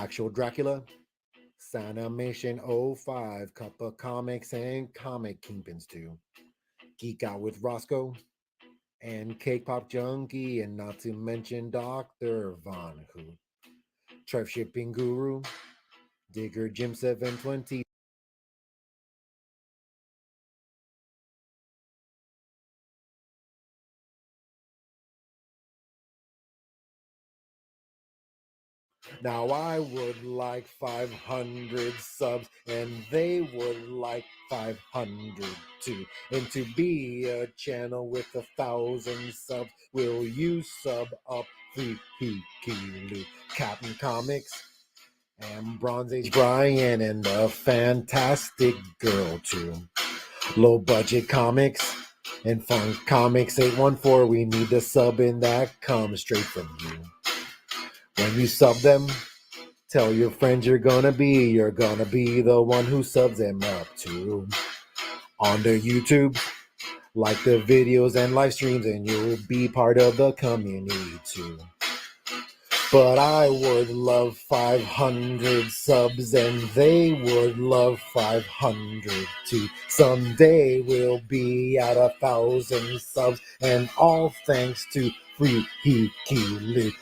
Actual Dracula, Sanimation '05, Cup of Comics and Comic Kingpins too. Geek Out with Roscoe, and Cake Pop Junkie, and not to mention Dr. Von Hoot. Trev Shipping Guru, Digger Jim 720. Now I would like 500 subs, and they would like 500 too. And to be a channel with 1,000 subs, will you sub up Free Kilu, Captain Comics, and Bronze Age Brian, and the Fantastic Girl too. Low budget comics and fun comics 814. We need the sub in that comes straight from you. When you sub them, tell your friends you're gonna be the one who subs them up too. On their YouTube, like the videos and live streams, and you'll be part of the community too. But I would love 500 subs, and they would love 500 too. Someday we'll be at 1,000 subs, and all thanks to Free Kilu.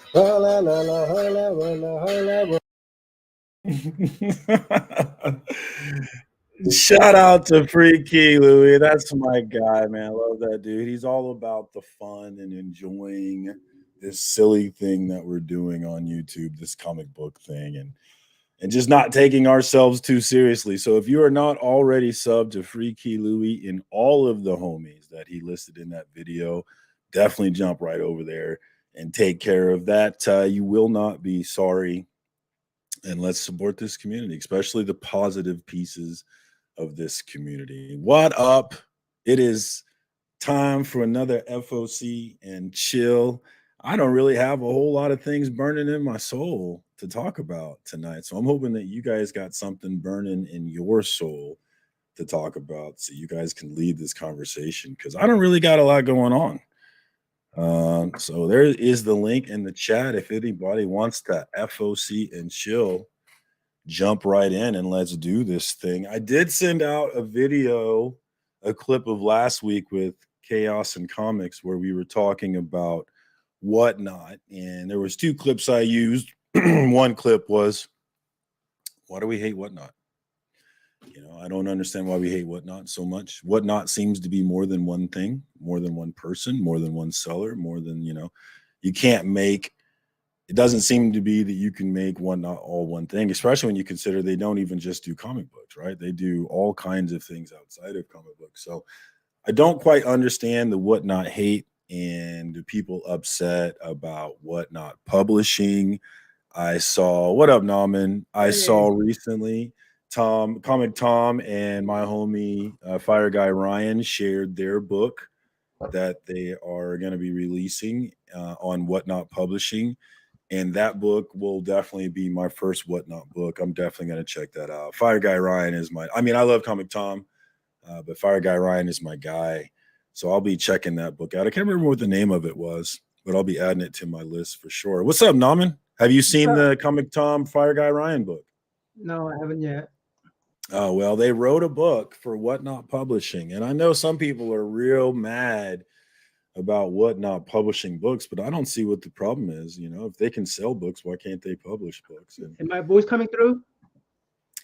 Shout out to Freaky Louie. That's my guy, man. I love that dude. He's all about the fun and enjoying this silly thing that we're doing on YouTube, this comic book thing, and just not taking ourselves too seriously. So if you are not already subbed to Freaky Louie in all of the homies that he listed in that video, definitely jump right over there and take care of that. You will not be sorry. And let's support this community, especially the positive pieces of this community. What up? It is time for another FOC and chill. I don't really have a whole lot of things burning in my soul to talk about tonight. So I'm hoping that you guys got something burning in your soul to talk about so you guys can lead this conversation, because I don't really got a lot going on. So there is the link in the chat. If anybody wants to FOC and chill, jump right in and let's do this thing. I did send out a video, a clip of last week with Chaos and Comics, where we were talking about Whatnot, and there was two clips I used. One clip was, why do we hate Whatnot? You know, I don't understand why we hate Whatnot so much. Whatnot seems to be more than one thing, more than one person, more than one seller, more than, you can't make. It doesn't seem to be that you can make Whatnot all one thing, especially when you consider they don't even just do comic books, right? They do all kinds of things outside of comic books. So I don't quite understand the Whatnot hate and the people upset about Whatnot publishing. I saw, what up, Nauman? I saw recently Comic Tom and my homie Fire Guy Ryan shared their book that they are going to be releasing on Whatnot Publishing. And that book will definitely be my first Whatnot book. I'm definitely going to check that out. Fire Guy Ryan is I love Comic Tom, but Fire Guy Ryan is my guy. So I'll be checking that book out. I can't remember what the name of it was, but I'll be adding it to my list for sure. What's up, Nauman? Have you seen the Comic Tom Fire Guy Ryan book? No, I haven't yet. Oh, well, they wrote a book for Whatnot Publishing. And I know some people are real mad about Whatnot publishing books, but I don't see what the problem is. If they can sell books, why can't they publish books? And my voice coming through?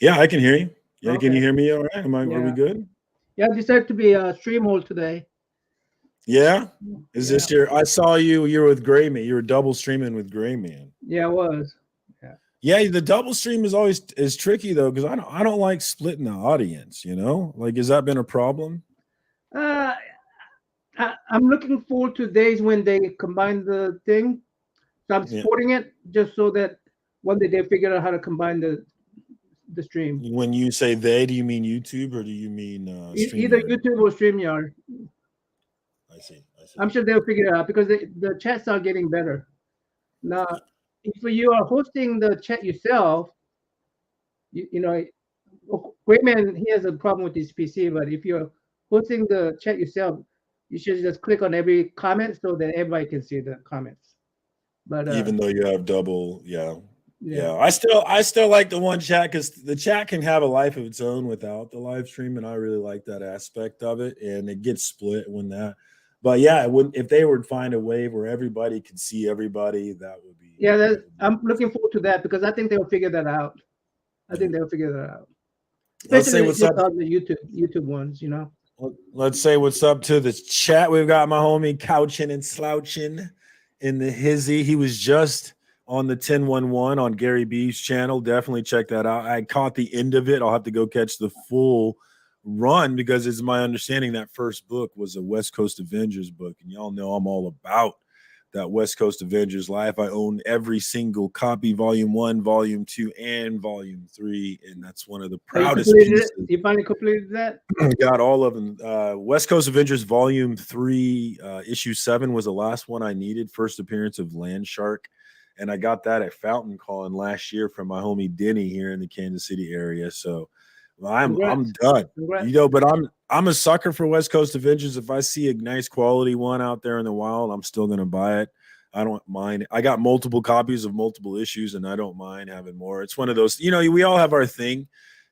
Yeah, I can hear you. Yeah, okay. Can you hear me all right? Are we good? Yeah, I decided to be a stream hold today. Yeah? Is this I saw you were with Gray Man. You were double streaming with Gray Man. Yeah, I was. Yeah, the double stream is tricky though, because I don't like splitting the audience, Like, has that been a problem? I'm looking forward to days when they combine the thing. So I'm supporting it just so that one day they figure out how to combine the stream. When you say they, do you mean YouTube or do you mean either YouTube or StreamYard? I see. I'm sure they'll figure it out because the chats are getting better. Now, if you are hosting the chat yourself, Grayman, he has a problem with his PC, but if you're hosting the chat yourself, you should just click on every comment so that everybody can see the comments. But even though you have double, Yeah, I still like the one chat because the chat can have a life of its own without the live stream, and I really like that aspect of it. And it gets split when that, but yeah, it wouldn't if they would find a way where everybody could see everybody. That would be. Yeah, I'm looking forward to that because I think they'll figure that out. I think they'll figure that out, Let's say especially what's just up. on the YouTube ones. You know. Let's say what's up to the chat. We've got my homie couching and slouching in the hizzy. He was just on the 1011 on Gary B's channel. Definitely check that out. I caught the end of it. I'll have to go catch the full run because it's my understanding that first book was a West Coast Avengers book. And y'all know I'm all about that West Coast Avengers life. I own every single copy, volume 1, volume 2, and volume 3. And that's one of the proudest pieces. You finally completed that? Got all of them. West Coast Avengers volume 3, issue 7 was the last one I needed. First appearance of Land Shark. And I got that at Fountain Con last year from my homie Denny here in the Kansas City area. So I'm done. Congrats. You know, but I'm a sucker for West Coast Avengers. If I see a nice quality one out there in the wild, I'm still gonna buy it. I don't mind. I got multiple copies of multiple issues, and I don't mind having more. It's one of those, you know, we all have our thing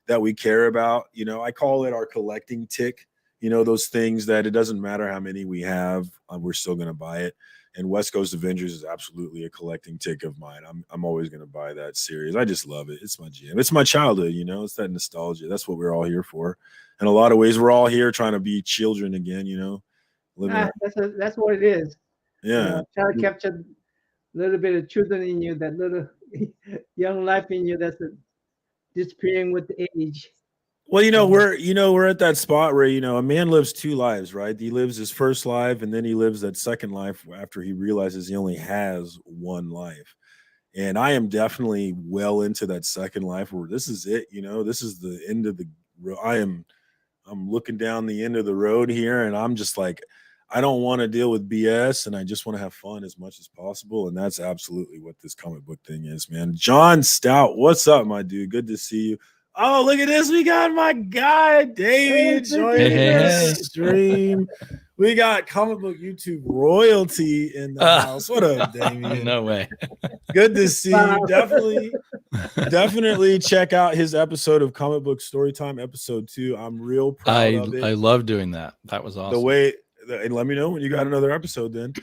that we care about. You know, I call it our collecting tick. You know, those things that it doesn't matter how many we have, we're still gonna buy it. And West Coast Avengers is absolutely a collecting tick of mine. I'm always going to buy that series. I just love it. It's my jam. It's my childhood, you know. It's that nostalgia. That's what we're all here for. In a lot of ways, we're all here trying to be children again, you know. That's what it is. Yeah. You know, try to capture a little bit of children in you, that little young life in you that's disappearing with the age. Well, we're at that spot where, a man lives 2 lives, right? He lives his first life and then he lives that second life after he realizes he only has 1 life. And I am definitely well into that second life where this is it, this is the end of the road. I'm looking down the end of the road here and I'm just like, I don't want to deal with BS and I just want to have fun as much as possible. And that's absolutely what this comic book thing is, man. John Stout, what's up, my dude? Good to see you. Oh, look at this. We got my guy, Damien, joining the stream. We got comic book YouTube royalty in the house. What up, Damien? No way. Good to see you. Definitely check out his episode of Comic Book Storytime, episode 2. I'm real proud of it. I love doing that. That was awesome. And let me know when you got another episode then.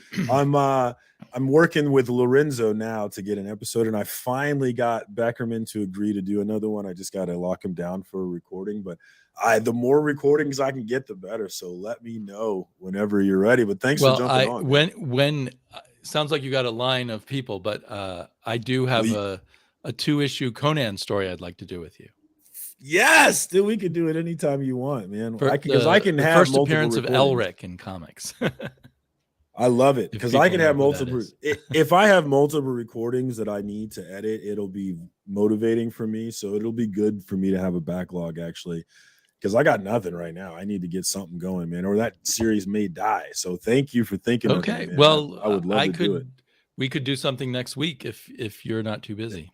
I'm working with Lorenzo now to get an episode, and I finally got Beckerman to agree to do another one. I just got to lock him down for a recording, but the more recordings I can get, the better. So let me know whenever you're ready. But thanks for jumping on. When sounds like you got a line of people, but I do have a 2-issue Conan story I'd like to do with you. Yes, dude, we could do it anytime you want, man. Because I can have first appearance of Elric in comics. I love it because I can have multiple. If I have multiple recordings that I need to edit, it'll be motivating for me. So it'll be good for me to have a backlog actually, because I got nothing right now. I need to get something going, man, or that series may die. So thank you for thinking. Okay, of me, well, I would love to do it. We could do something next week if you're not too busy.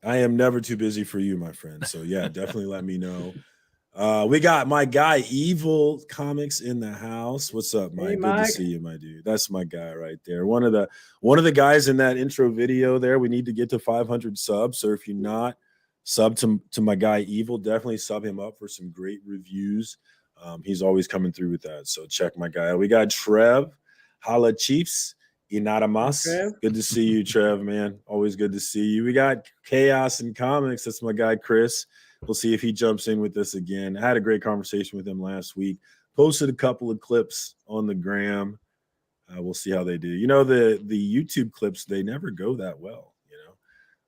I am never too busy for you, my friend. So yeah, definitely let me know. We got my guy Evil Comics in the house. What's up, Mike? Hey, Good Mike. to see you, my dude. That's my guy right there. One of the guys in that intro video there. We need to get to 500 subs. So if you're not sub to my guy Evil, definitely sub him up for some great reviews. He's always coming through with that. So check my guy. We got Trev, Hala Chiefs. Inadamas. Good to see you, Trev, man. Always good to see you. We got Chaos in Comics. That's my guy, Chris. We'll see if he jumps in with us again. I had a great conversation with him last week. Posted a couple of clips on the gram. We'll see how they do. The YouTube clips, they never go that well.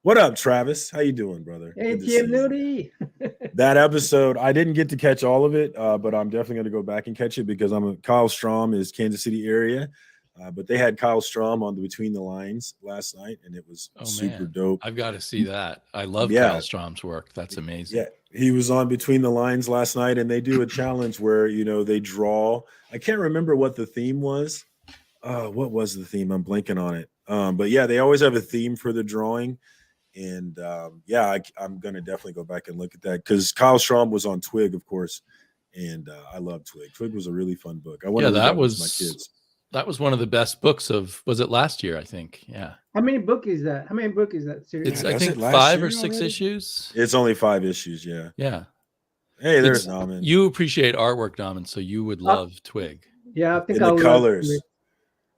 What up, Travis? How you doing, brother? Hey, Jim Nudie. That episode, I didn't get to catch all of it, but I'm definitely going to go back and catch it because Kyle Strom is Kansas City area. But they had Kyle Strom on the Between the Lines last night, and it was super dope. I've got to see that. I love Kyle Strom's work. That's amazing. Yeah, he was on Between the Lines last night, and they do a challenge where, they draw. I can't remember what the theme was. What was the theme? I'm blanking on it. But yeah, they always have a theme for the drawing. And I'm going to definitely go back and look at that because Kyle Strom was on Twig, of course. And I love Twig. Twig was a really fun book. I want to read that with my kids. That was one of the best books of, was it last year? I think. Yeah. How many book is that? How many book is that series? It's, Yeah, I was think, it last 5 year or 6 already? issues. It's only 5 issues. Yeah. Yeah. Hey, there's It's- Naman. You appreciate artwork, Naman, so you would love Twig. Yeah, I think And I'll the love colors. it.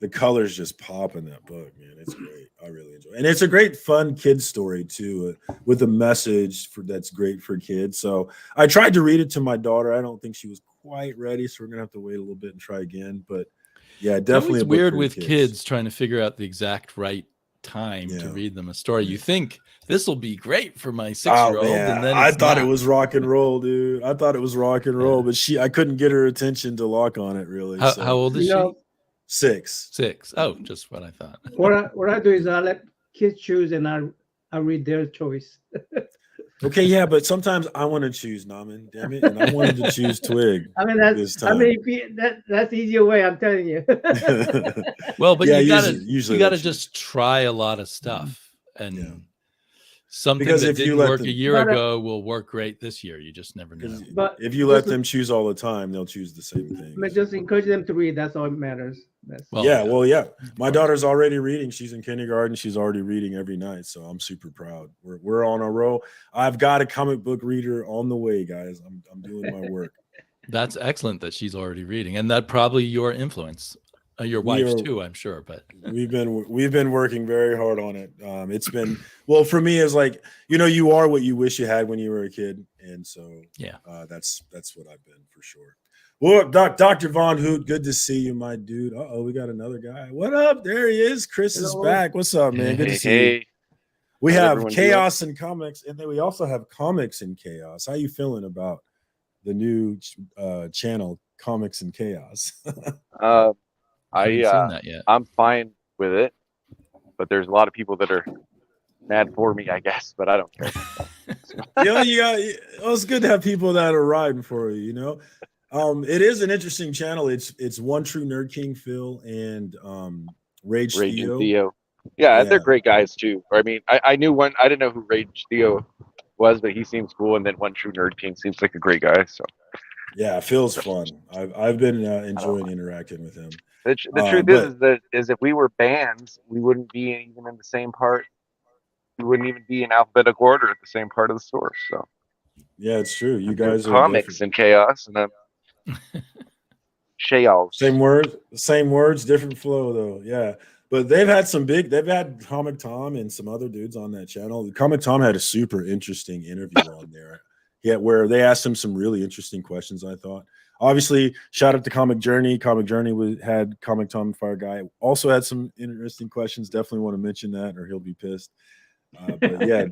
The colors just pop in that book, man. It's great. I really enjoy it. And it's a great, fun kid story, too, with a message that's great for kids. So I tried to read it to my daughter. I don't think she was quite ready, so we're going to have to wait a little bit and try again. But yeah, It's definitely always a book weird for with kids trying to figure out the exact right time to Yeah. read them a story. You think this will be great for my Oh 6-year-old, man, and then I it's thought not. it was rock and roll, dude. I thought it was rock and roll, but I couldn't get her attention to lock on it really. How old is You know, she? 6. 6. Oh, just what I thought. what I do is I let kids choose and I read their choice. Okay, yeah, but sometimes I want to choose Naman, damn it, and I wanted to choose Twig. I mean this that's I time. mean that's the easier way. I'm telling you. Well, but Yeah, you gotta usually you gotta that's just try a lot of stuff, and Yeah. something Because that if you didn't let work them- a year But, ago will work great this year. You just never know. 'Cause But if you let just- them choose all the time, they'll choose the same thing. I mean, just encourage them to read. That's all that matters. That's Well, yeah, yeah. well, yeah. My course. daughter's already reading. She's in kindergarten. She's already reading every night, so I'm super proud. We're on a roll. I've got a comic book reader on the way, guys. I'm doing my work. That's excellent that she's already reading, and that probably your influence, your We wife's are- too, I'm sure. But we've been working very hard on it. It's been well for me. It's like you are what you wish you had when you were a kid, and so yeah, that's what I've been for sure. Well, Dr. Von Hoot, good to see you, my dude. We got another guy. What up? There he is. Chris is Hello. back. What's up, man? Good to see you. Hey, We how's have everyone chaos and comics, and then we also have comics and chaos. How you feeling about the new channel, Comics and Chaos? I haven't seen that yet. I'm fine with it, but there's a lot of people that are mad for me, I guess, but I don't care. It's good to have people that are riding for you. It is an interesting channel. It's One True Nerd King Phil and Rage Rage Theo. and Theo. Yeah, they're Yeah. great guys too. I mean, I knew one. I didn't know who Rage Theo was, but he seems cool. And then One True Nerd King seems like a great guy. So Yeah, Phil's fun. I've been enjoying interacting with him. the truth is if we were bands, we wouldn't be even in the same part. We wouldn't even be in alphabetical order at the same part of the store. So Yeah, it's true. You There's guys are comics different. and chaos, and I'm chaos. Same words, different flow though. Yeah. But they've had Comic Tom and some other dudes on that channel. Comic Tom had a super interesting interview on there. Yeah, where they asked him some really interesting questions, I thought. Obviously, shout out to Comic Journey. Comic Journey had Comic Tom Fire Guy. Also had some interesting questions. Definitely want to mention that, or he'll be pissed. But yeah,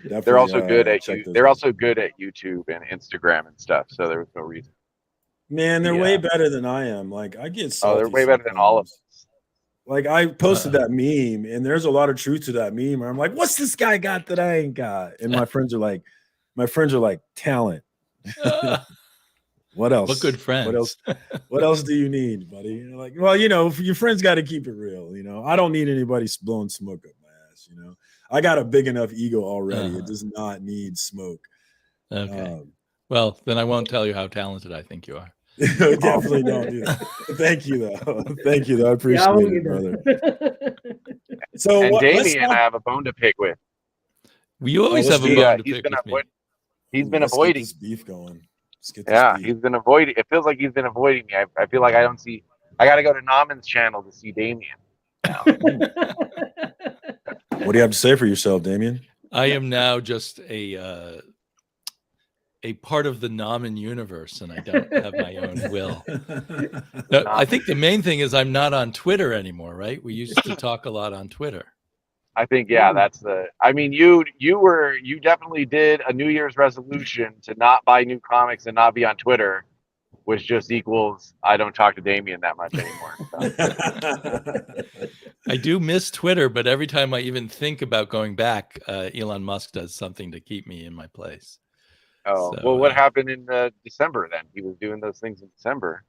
definitely. They're also good at check those They're out. also good at YouTube and Instagram and stuff. So there was no reason. Man, they're Yeah. way better than I am. Like I get salty. Oh, they're way better than all of sometimes. us. Like I posted that meme, and there's a lot of truth to that meme. Where I'm like, "What's this guy got that I ain't got?" And my friends are like, "Talent." What else? What good friends. What else do you need, buddy? You're like, well, your friends got to keep it real. I don't need anybody blowing smoke up my ass. I got a big enough ego already. It does not need smoke. Okay. Well, then I won't tell you how talented I think you are. Definitely don't do that. Thank you, though. Thank you, though. I appreciate it, brother. So, And let's Damien, I have a bone to pick with. We always let's have a do bone to he's pick been with me. avoid- He's been Let's get avoiding. this beef going. Let's get this Yeah, beef. he's been avoiding. It feels like he's been avoiding me. I feel like I don't see. I got to go to Naman's channel to see Damien. What do you have to say for yourself, Damien? I am now just a part of the Naman universe, and I don't have my own will. No, I think the main thing is I'm not on Twitter anymore, right? We used to talk a lot on Twitter. I think that's the. I mean, you definitely did a New Year's resolution to not buy new comics and not be on Twitter, which just equals I don't talk to Damien that much anymore. So. I do miss Twitter, but every time I even think about going back, Elon Musk does something to keep me in my place. Oh, So, well, what happened in December then? He was doing those things in December.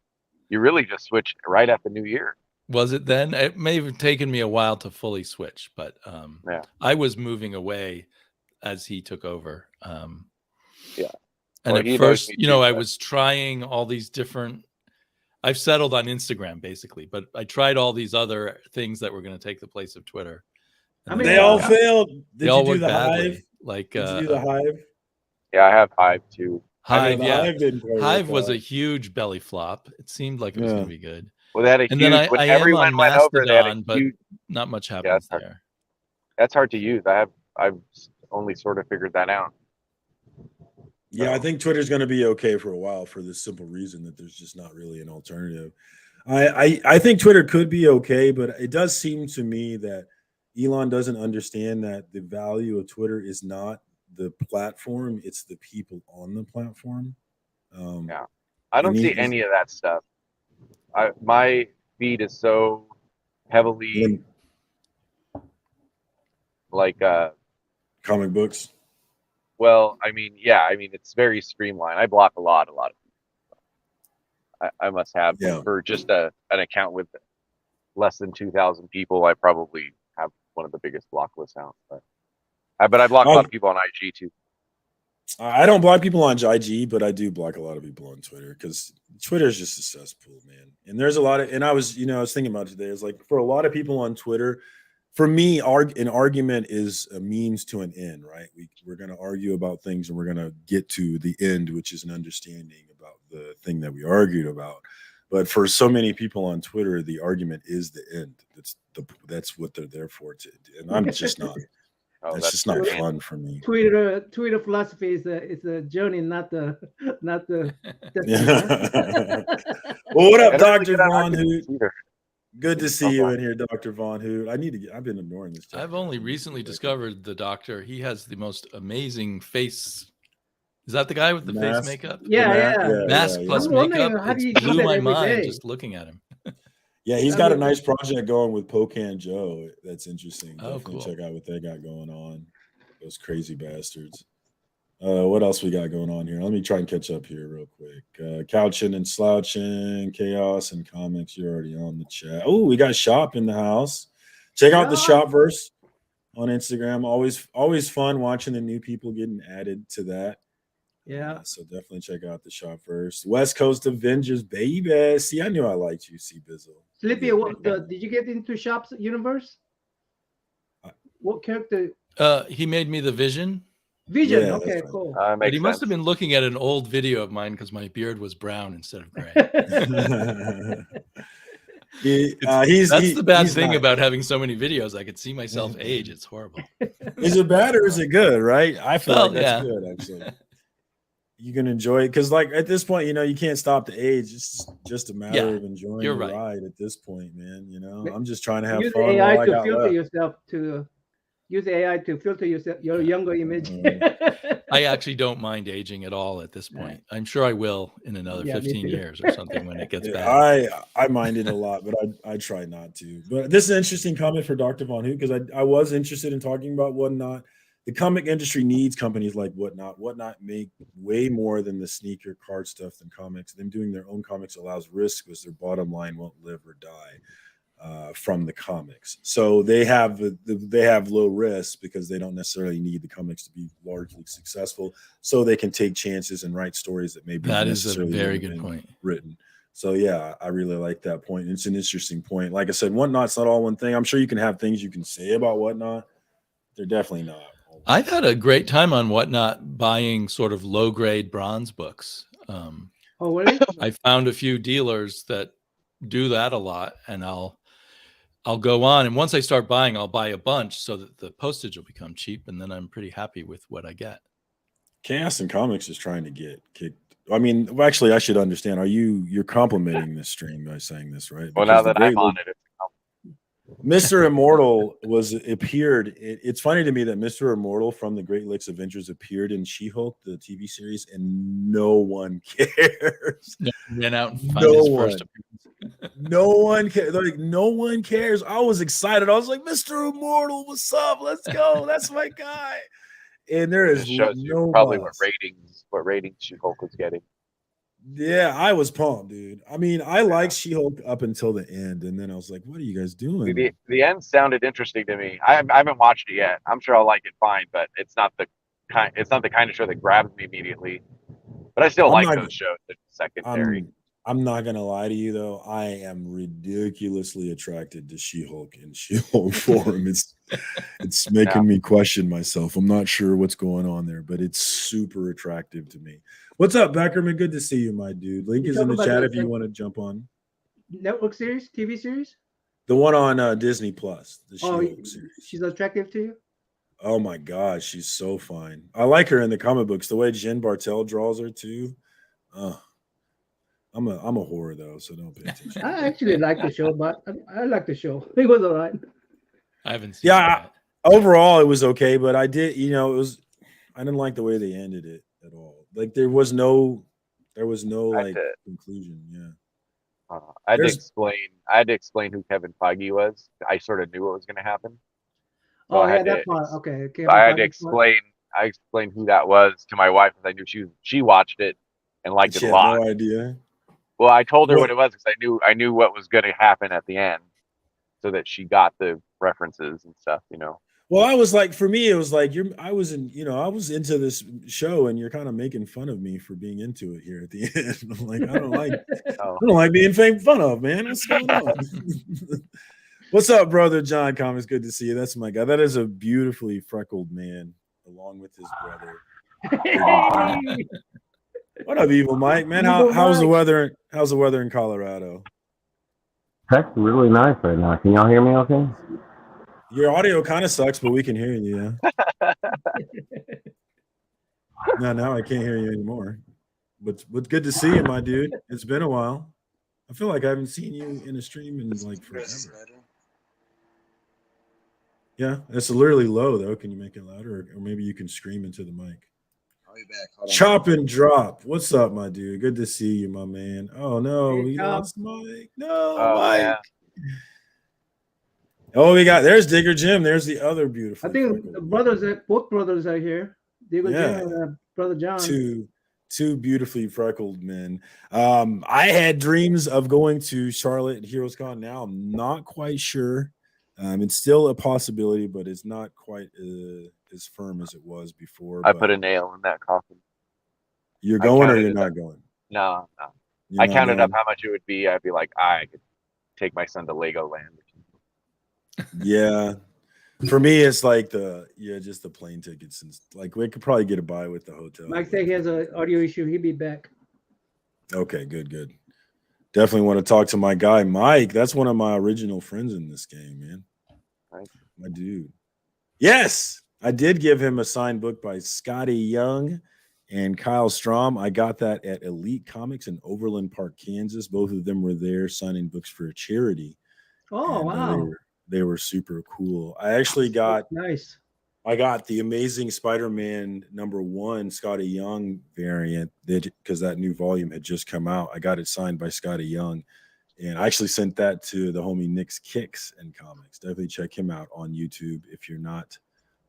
You really just switched right at the new year. Was it then? It may have taken me a while to fully switch, but Yeah. I was moving away as he took over. Yeah. And Well, at he knows first, me too, I but- was trying all these different. I've settled on Instagram basically, but I tried all these other things that were going to take the place of Twitter. And They all failed. They Did all you do work the badly. Hive? Like Did you do the Hive? Yeah, I have Hive too. Hive, the yeah. Hive didn't quite Hive work was a out. huge belly flop. It seemed like it was going to be good. Well, they had a And huge. then When I am everyone on went over, they had a Mastodon, but huge. not much Yeah, happens there. that's hard to use. I've only sort of figured that out. Yeah, I So. think Twitter's going to be okay for a while for the simple reason that there's just not really an alternative. I think Twitter could be okay, but it does seem to me that Elon doesn't understand that the value of Twitter is not the platform; it's the people on the platform. Yeah, I don't see any of that stuff. My feed is so heavily like comic books. Well, I mean, yeah, I mean it's very streamlined. I block a lot of people. I must have for just an account with less than 2,000 people. I probably have one of the biggest block lists out. But I block a lot of people on IG too. I don't block people on IG, but I do block a lot of people on Twitter because Twitter is just a cesspool, man. And there's a lot of, and I was thinking about it today. It's like for a lot of people on Twitter, for me, an argument is a means to an end, right? We're going to argue about things and we're going to get to the end, which is an understanding about the thing that we argued about. But for so many people on Twitter, the argument is the end. That's what they're there for. And I'm just not. That's just not fun for me. Twitter philosophy is a journey, not the. Well, what up, Dr. Von Hoot? Good to see you in here, Dr. Von Hoot. I've been ignoring this. I've only recently discovered the doctor. He has the most amazing face. Is that the guy with the face makeup? Yeah. Mask plus makeup. It blew my mind just looking at him. Yeah, he's got a nice project going with Pocan Joe. That's interesting. Oh, Definitely cool. Check out what they got going on. Those crazy bastards. What else we got going on here? Let me try and catch up here real quick. Couching and slouching, chaos and comics. You're already on the chat. Oh, we got Shop in the house. Check out the Shopverse on Instagram. Always fun watching the new people getting added to that. Yeah. So definitely check out the Shopverse. West Coast Avengers, baby. See, I knew I liked you, C Bizzle. Slippy, did you get into Shop's universe? What character? He made me the Vision. Vision. Yeah, okay, cool. But he must have been looking at an old video of mine because my beard was brown instead of gray. That's the bad thing about having so many videos. I could see myself age. It's horrible. Is it bad or is it good? Right? I feel like that's good, actually. You can enjoy it because, like, at this point, you can't stop the age. It's just a matter of enjoying the ride at this point, man. I'm just trying to have use fun. AI to filter yourself use AI to filter yourself, your younger image. I actually don't mind aging at all at this point. I'm sure I will in another 15 years or something when it gets bad. I mind it a lot, but I try not to. But this is an interesting comment for Dr. Von Hoot because I was interested in talking about Whatnot. The comic industry needs companies like Whatnot. Whatnot make way more than the sneaker card stuff than comics. Them doing their own comics allows risk because their bottom line won't live or die from the comics. So they have low risk because they don't necessarily need the comics to be largely successful. So they can take chances and write stories that maybe that is a very good point written. So yeah, I really like that point. It's an interesting point. Like I said, Whatnot's not all one thing. I'm sure you can have things you can say about Whatnot. They're definitely not. I've had a great time on Whatnot buying sort of low-grade bronze books. Oh, really? I found a few dealers that do that a lot, and I'll go on, and once I start buying, I'll buy a bunch so that the postage will become cheap, and then I'm pretty happy with what I get. Chaos and Comics is trying to get kicked. I mean, actually, I should understand. You're complimenting this stream by saying this, right? Well, now that I'm on it, Mr. Immortal appeared. It's funny to me that Mr. Immortal from the Great Lakes Avengers appeared in She-Hulk, the TV series, and no one cares. Ran out and found his first appearance. No one cares. Like, no one cares. I was excited. I was like, Mr. Immortal, what's up? Let's go. That's my guy. And there is shows you probably what ratings She-Hulk was getting. Yeah, I was pumped, dude. I mean, I liked She-Hulk up until the end, and then I was like, "What are you guys doing?" The end sounded interesting to me. I haven't watched it yet. I'm sure I'll like it fine, but it's not the kind of show that grabs me immediately. But I still like those shows that are secondary. I'm not gonna lie to you though. I am ridiculously attracted to She-Hulk and She-Hulk form. It's making me question myself. I'm not sure what's going on there, but it's super attractive to me. What's up, Beckerman? Good to see you, my dude. Link is in the chat if you want to jump on. Network series, TV series? The one on Disney Plus, the She-Hulk series. She's attractive to you? Oh my God, she's so fine. I like her in the comic books. The way Jen Bartel draws her too. I'm a whore though, so don't pay attention. I actually like the show, but I like the show. It was all right. I haven't seen it. Overall, it was okay, but I did, I didn't like the way they ended it at all. Like there was no like conclusion. Yeah. I had to explain who Kevin Feige was. I sort of knew what was going to happen. So that part. Okay. I had to explain. I explained who that was to my wife because I knew she watched it and liked it a lot. No idea. Well, I told her what it was because I knew what was going to happen at the end, so that she got the references and stuff. Well, I was like, for me, it was like I was into this show, and you're kind of making fun of me for being into it here at the end. I'm like, I don't like being made fun of, man. What's going on? What's up, brother John Comics? Good to see you. That's my guy. That is a beautifully freckled man, along with his brother. What up, Evil Mike? Man, how's the weather? How's the weather in Colorado? That's really nice right now. Can y'all hear me okay? Your audio kind of sucks, but we can hear you. Yeah. Now I can't hear you anymore. But good to see you, my dude. It's been a while. I feel like I haven't seen you in a stream in like forever. Yeah, it's literally low though. Can you make it louder, or maybe you can scream into the mic? I'll be back. Hold on. Chop and drop. What's up, my dude? Good to see you, my man. Oh no, we lost Mike. No, Mike. Yeah. Oh, there's Digger Jim. There's the other beautiful. I think the both brothers are here. Digger Jim and brother John. Two beautifully freckled men. I had dreams of going to Charlotte and Heroes Con. Now I'm not quite sure. It's still a possibility, but it's not quite as firm as it was before. I put a nail in that coffin. You're going or you're not going? No. I counted up how much it would be. I'd be like, I could take my son to Legoland. Yeah. For me, it's like just the plane tickets, and like we could probably get a buy with the hotel. Mike said he has an audio issue. He'll be back. Okay, good. Definitely want to talk to my guy Mike. That's one of my original friends in this game, man. Right. My dude. Yes, I did give him a signed book by Scotty Young and Kyle Strom. I got that at Elite Comics in Overland Park, Kansas. Both of them were there signing books for a charity. Oh, wow. They were super cool. I actually got nice. I got the Amazing Spider-Man #1 Scotty Young variant because that new volume had just come out. I got it signed by Scotty Young, and I actually sent that to the homie Nick's Kicks and Comics. Definitely check him out on YouTube if you're not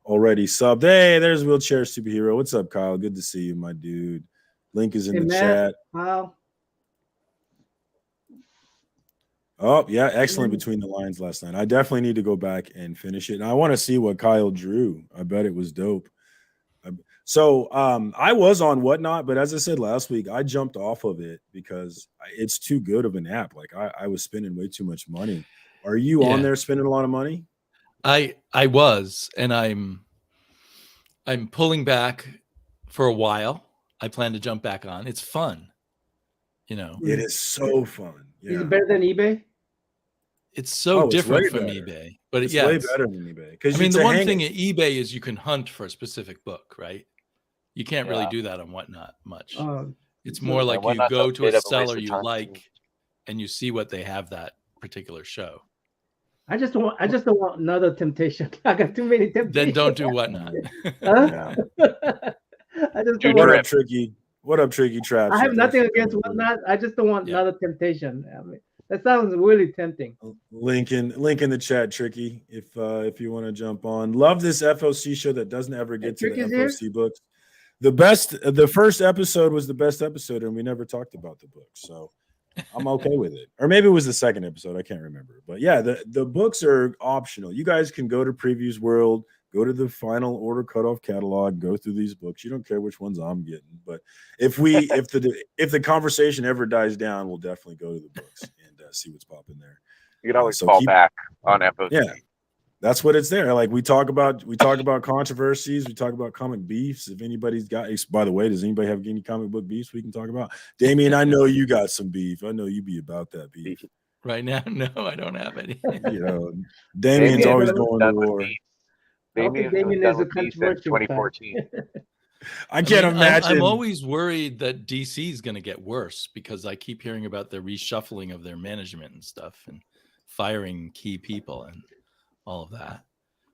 already subbed. Hey, there's Wheelchair Superhero. What's up, Kyle? Good to see you, my dude. Link is in the chat. Wow. Oh, yeah, excellent Between the Lines last night. I definitely need to go back and finish it. And I want to see what Kyle drew. I bet it was dope. So I was on Whatnot, but as I said last week, I jumped off of it because it's too good of an app. Like I was spending way too much money. Are you on there spending a lot of money? I was, and I'm pulling back for a while. I plan to jump back on. It's fun. It is so fun. Yeah. Is it better than eBay? It's so different from eBay, but it's way better than eBay. I mean, the one thing at eBay is you can hunt for a specific book, right? You can't really do that on Whatnot much. It's more like you go to a seller you like, and you see what they have that particular show. I just don't want another temptation. I got too many temptations. Then don't do Whatnot. I just don't want Tricky. What up, Tricky Traps? I have nothing against Whatnot. I just don't want another temptation. I mean, that sounds really tempting. Link in the chat, Tricky, if you want to jump on. Love this FOC show that doesn't ever get to the FOC books. The first episode was the best episode, and we never talked about the book, so I'm okay with it. Or maybe it was the second episode. I can't remember. But yeah, the books are optional. You guys can go to Previews World, Go to the final order cutoff catalog, go through these books. You don't care which ones I'm getting, but if the conversation ever dies down, we'll definitely go to the books and see what's popping there. You can always fall back on FOC. Yeah, that's what it's there. Like we talk about controversies, we talk about comic beefs. If anybody's got, by the way, does anybody have any comic book beefs we can talk about? Damien, I know you got some beef. I know you be about that beef. Right now, no, I don't have any. You know, Damien's always going to war. Damien is a controversial 2014. I can't imagine. I'm always worried that DC is going to get worse because I keep hearing about the reshuffling of their management and stuff and firing key people and all of that.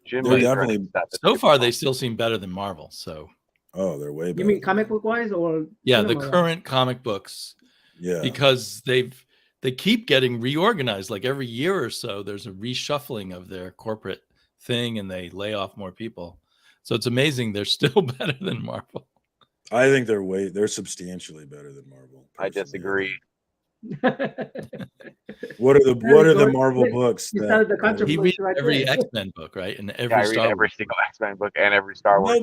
They're definitely so far they still seem better than Marvel. So they're way better. You mean comic book wise or the current comic books? Yeah, because they keep getting reorganized. Like every year or so, there's a reshuffling of their corporate thing, and they lay off more people. So it's amazing they're still better than Marvel. I think they're substantially better than Marvel. I disagree. What are the Marvel books? He reads every X-Men book, right? And I read every single X-Men book and every Star Wars.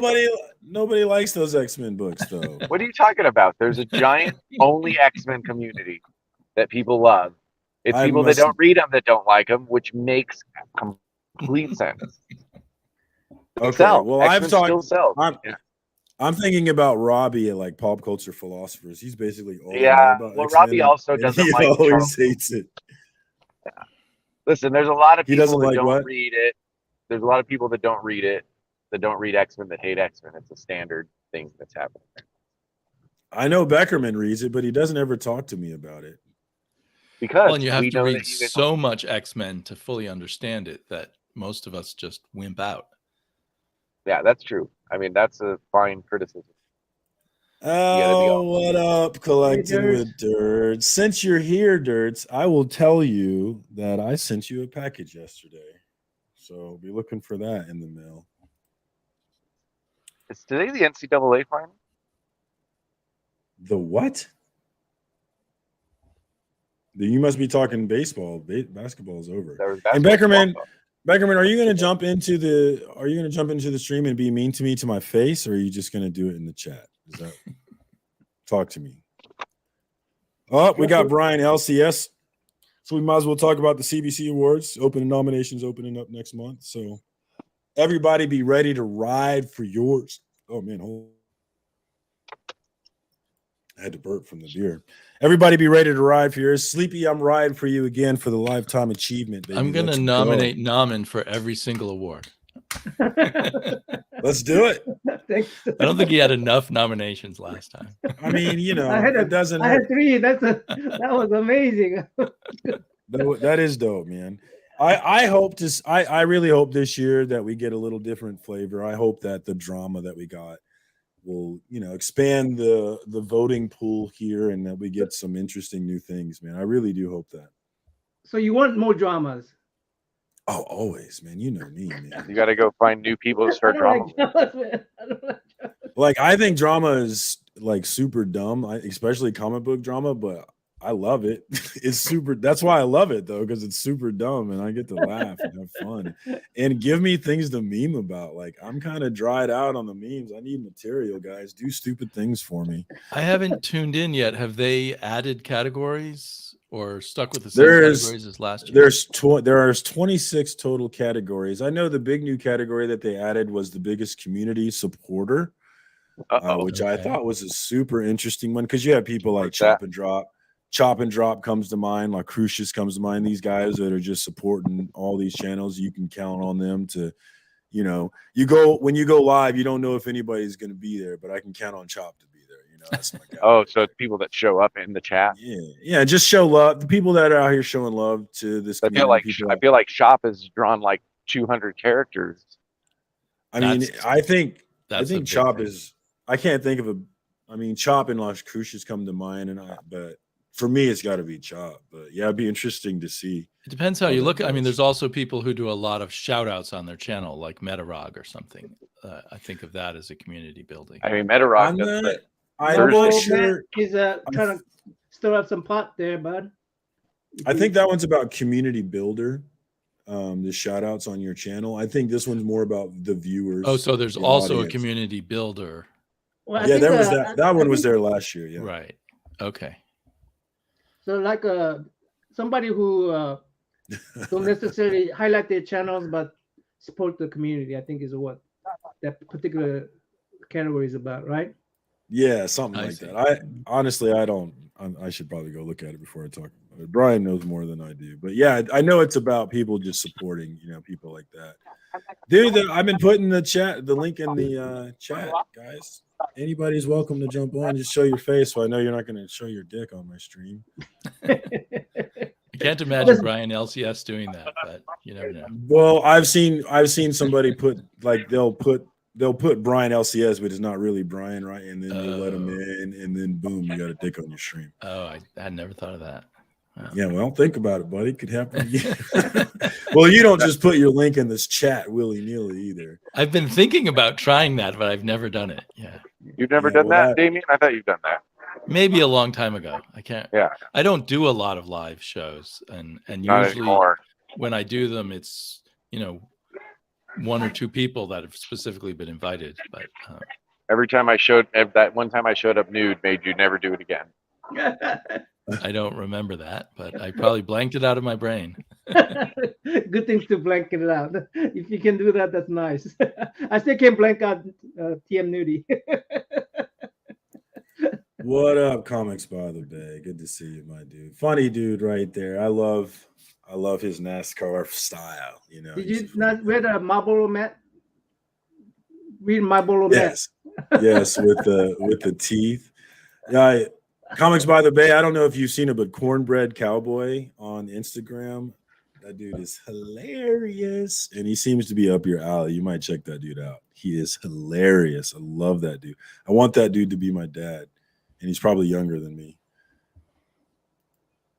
Nobody likes those X-Men books, though. What are you talking about? There's a giant only X-Men community that people love. It's people that don't read them that don't like them, which makes complete sense. Okay, well, I'm thinking about Robbie at like Pop Culture Philosophers. He's basically all about well, X-Men, Robbie also doesn't he like. Always hates it. Yeah. Listen, there's a lot of people that don't what? read it. There's a lot of people that don't read it, that don't read X-Men, that hate X-Men. It's a standard thing that's happening. I know Beckerman reads it, but he doesn't ever talk to me about it. Because and you have to read so much X-Men to fully understand it that most of us just wimp out. Yeah, that's true. I mean, that's a fine criticism. Oh, what up, Collecting with Dirts? Since you're here, Dirts, I will tell you that I sent you a package yesterday. So be looking for that in the mail. Is today the NCAA final? The what? You must be talking baseball. Basketball is over. And Beckerman, are you going to jump into the stream and be mean to me to my face, or are you just going to do it in the chat? Talk to me. Oh, we got Brian LCS. So we might as well talk about the CBC Awards. Nominations opening up next month. So everybody be ready to ride for yours. Oh man, I had to burp from the beer. Everybody be ready to ride for yours. Sleepy, I'm riding for you again for the lifetime achievement. Baby. I'm going to nominate Namen for every single award. Let's do it. I don't think he had enough nominations last time. I mean, I had 3. That was amazing. That is dope, man. I really hope this year that we get a little different flavor. I hope that the drama that we got will, expand the voting pool here and that we get some interesting new things, man. I really do hope that. So you want more dramas? Oh, always, man. You know me, man. You got to go find new people to start drama. Like, I think drama is like super dumb, especially comic book drama, but I love it. It's super. That's why I love it, though, because it's super dumb and I get to laugh and have fun and give me things to meme about. Like, I'm kind of dried out on the memes. I need material, guys. Do stupid things for me. I haven't tuned in yet. Have they added categories or stuck with the same categories as last year? There's 26 total categories. I know the big new category that they added was the biggest community supporter, which I thought was a super interesting one because you have people like Chop and Drop. Chop and Drop comes to mind, like Crucius comes to mind. These guys that are just supporting all these channels, you can count on them to, when you go live, you don't know if anybody's going to be there, but I can count on Chop to be there. That's my guy. So it's people that show up in the chat. Yeah, just show love. The people that are out here showing love to this. I feel like Shop has drawn like 200 characters. I think Chop is. I can't think of a. I mean, Chop and Las Crucias come to mind, but for me, it's got to be Chop. But yeah, it'd be interesting to see. It depends how you look. I mean, there's also people who do a lot of shout outs on their channel, like Metarog or something. I think of that as a community building. I mean, Metarog. I'm not sure. He's trying to stir up some pot there, bud. I think that one's about community builder. the shout outs on your channel. I think this one's more about the viewers. Oh, so there's the also audience. a community builder. Well, I Yeah, think, there was that one was there last year. Yeah. Right. Okay. So like somebody who don't necessarily highlight their channels but support the community, I think is what that particular category is about, right? Yeah, something I like see. that. I honestly, I should probably go look at it before I talk about it. Brian knows more than I do, but yeah, I know it's about people just supporting, people like that. Dude, I've been putting the link in the chat, guys. Anybody's welcome to jump on. Just show your face, so I know you're not going to show your dick on my stream. I can't imagine Brian LCS doing that, but you never know. Well, I've seen somebody put like they'll put Brian LCS, but it's not really Brian, right? And then you let him in, and then boom, you got a dick on your stream. Oh, I had never thought of that. Wow. Yeah, well, think about it, buddy. It could happen to you. Well, you don't just put your link in this chat willy-nilly either. I've been thinking about trying that, but I've never done it. Yeah. You've never done that, Damien? I thought you've done that. Maybe a long time ago. I can't. Yeah. I don't do a lot of live shows, and Not usually anymore. when I do them, it's one or two people that have specifically been invited. But that one time I showed up nude made you never do it again. I don't remember that, but I probably blanked it out of my brain. Good things to blank it out. If you can do that, that's nice. I still can't blank out TM nudie. What up, Comics by the Bay? Good to see you, my dude. Funny dude right there. I love his NASCAR style. Did you not read Marlboro Matt? Read Marlboro Matt. Yes, with the teeth. Yeah, Comics by the Bay. I don't know if you've seen it, but Cornbread Cowboy on Instagram. That dude is hilarious, and he seems to be up your alley. You might check that dude out. He is hilarious. I love that dude. I want that dude to be my dad, and he's probably younger than me.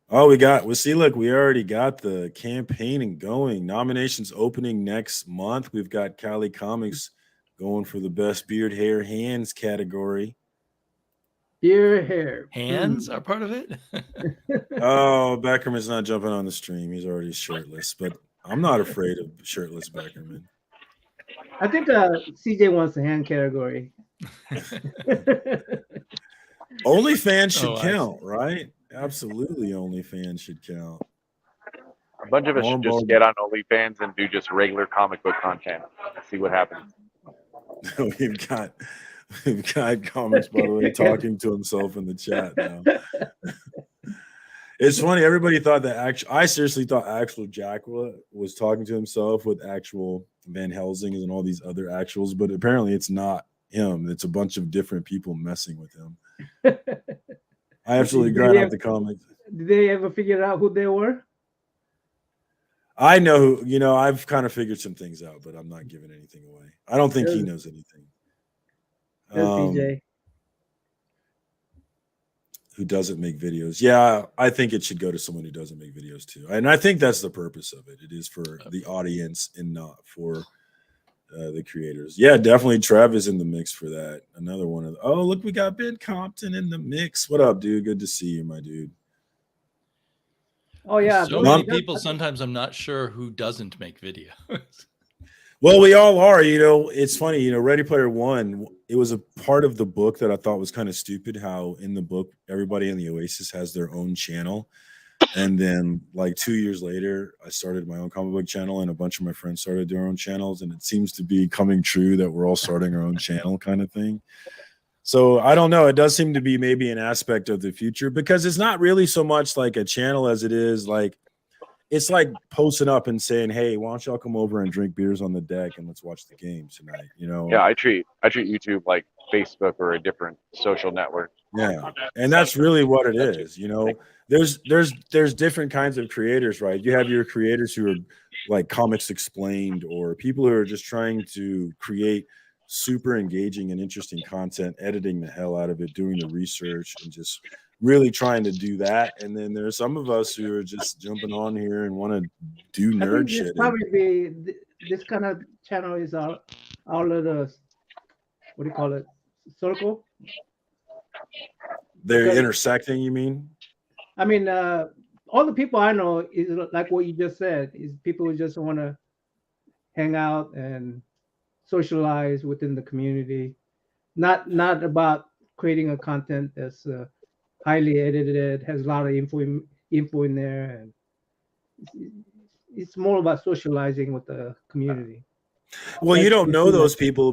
Oh, look, we already got the campaigning going. Nominations opening next month. We've got Cali Comics going for the best beard, hair, hands category. Beard, hair. Hands are part of it. Oh, Beckerman is not jumping on the stream. He's already shirtless, but I'm not afraid of shirtless Beckerman. I think CJ wants the hand category. OnlyFans should count, right? Absolutely, OnlyFans should count. A bunch of us should just get on OnlyFans and do just regular comic book content. See what happens. We've got Comics by the way talking to himself in the chat now. It's funny. Everybody thought that I seriously thought actual Jack was talking to himself with actual Van Helsing and all these other actuals, but apparently it's not him. It's a bunch of different people messing with him. I absolutely grind out the comics. Did they ever figure out who they were? I know who, I've kind of figured some things out, but I'm not giving anything away. I don't think he knows anything. CJ. Who doesn't make videos. Yeah, I think it should go to someone who doesn't make videos too. And I think that's the purpose of it. It is for the audience and not for the creators. Yeah, definitely Trev is in the mix for that. Another one of oh, look, we got Ben Compton in the mix. What up, dude? Good to see you, my dude. Oh, yeah. So many people, sometimes I'm not sure who doesn't make videos. Well, we all are. It's funny. Ready Player One, it was a part of the book that I thought was kind of stupid, how in the book, everybody in the Oasis has their own channel. And then like 2 years later, I started my own comic book channel and a bunch of my friends started their own channels. And it seems to be coming true that we're all starting our own channel kind of thing. So I don't know. It does seem to be maybe an aspect of the future because it's not really so much like a channel as it is like, it's like posting up and saying, "Hey, why don't y'all come over and drink beers on the deck and let's watch the games tonight?" Yeah, I treat YouTube like Facebook or a different social network. Yeah, and that's really what it is. There's different kinds of creators, right? You have your creators who are like Comics Explained, or people who are just trying to create super engaging and interesting content, editing the hell out of it, doing the research, and just really trying to do that. And then there's some of us who are just jumping on here and want to do nerd shit. Probably this kind of channel is out of the, what do you call it, circle? They're intersecting, you mean? I mean, all the people I know is like what you just said. Is people who just want to hang out and socialize within the community, not about creating a content that's highly edited, has a lot of info in there, and it's more about socializing with the community. Well, you That's don't know something those that- people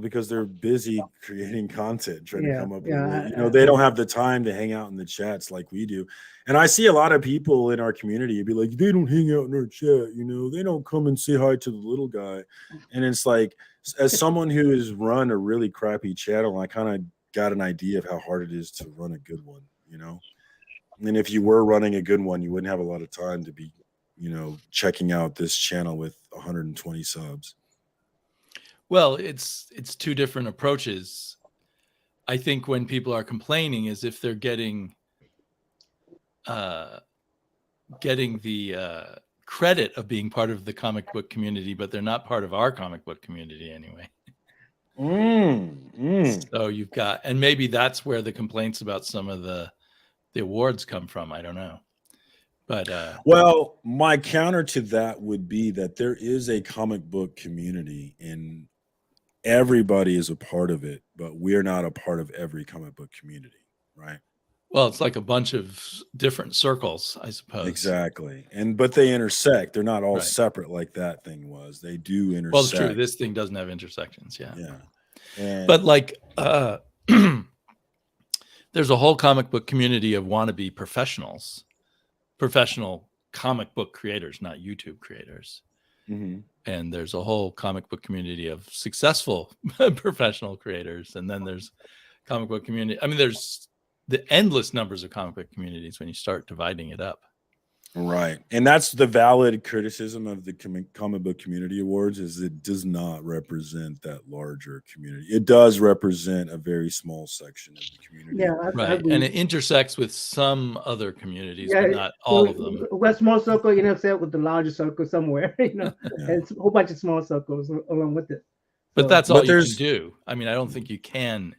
because they're busy creating content, trying to come up with yeah, it. You know, they don't have the time to hang out in the chats like we do. And I see a lot of people in our community be like, they don't hang out in our chat, you know, they don't come and say hi to the little guy. And it's like, as someone who has run a really crappy channel, I kind of got an idea of how hard it is to run a good one, you know. And if you were running a good one, you wouldn't have a lot of time to be, you know, checking out this channel with 120 subs. Well, it's two different approaches. I think when people are complaining is if they're getting the credit of being part of the comic book community, but they're not part of our comic book community anyway. So you've got, and maybe that's where the complaints about some of the awards come from. I don't know. But well, my counter to that would be that there is a comic book community and everybody is a part of it, but we're not a part of every comic book community, right? Well, it's like a bunch of different circles, I suppose. Exactly. But they intersect. They're not all Right. separate like that thing was. They do intersect. Well, it's true. This thing doesn't have intersections. Yeah. And but like there's a whole comic book community of wannabe professionals, professional comic book creators, not YouTube creators. Mm-hmm. And there's a whole comic book community of successful professional creators. And then there's comic book community. I mean, there's the endless numbers of comic book communities when you start dividing it up. Right. And that's the valid criticism of the comic book community awards is it does not represent that larger community. It does represent a very small section of the community. Yeah, right. And it intersects with some other communities, but not all of them. West small circle, you know, set with the larger circle somewhere, you know, and it's a whole bunch of small circles along with it. But that's all you can do. I mean, I don't think you can.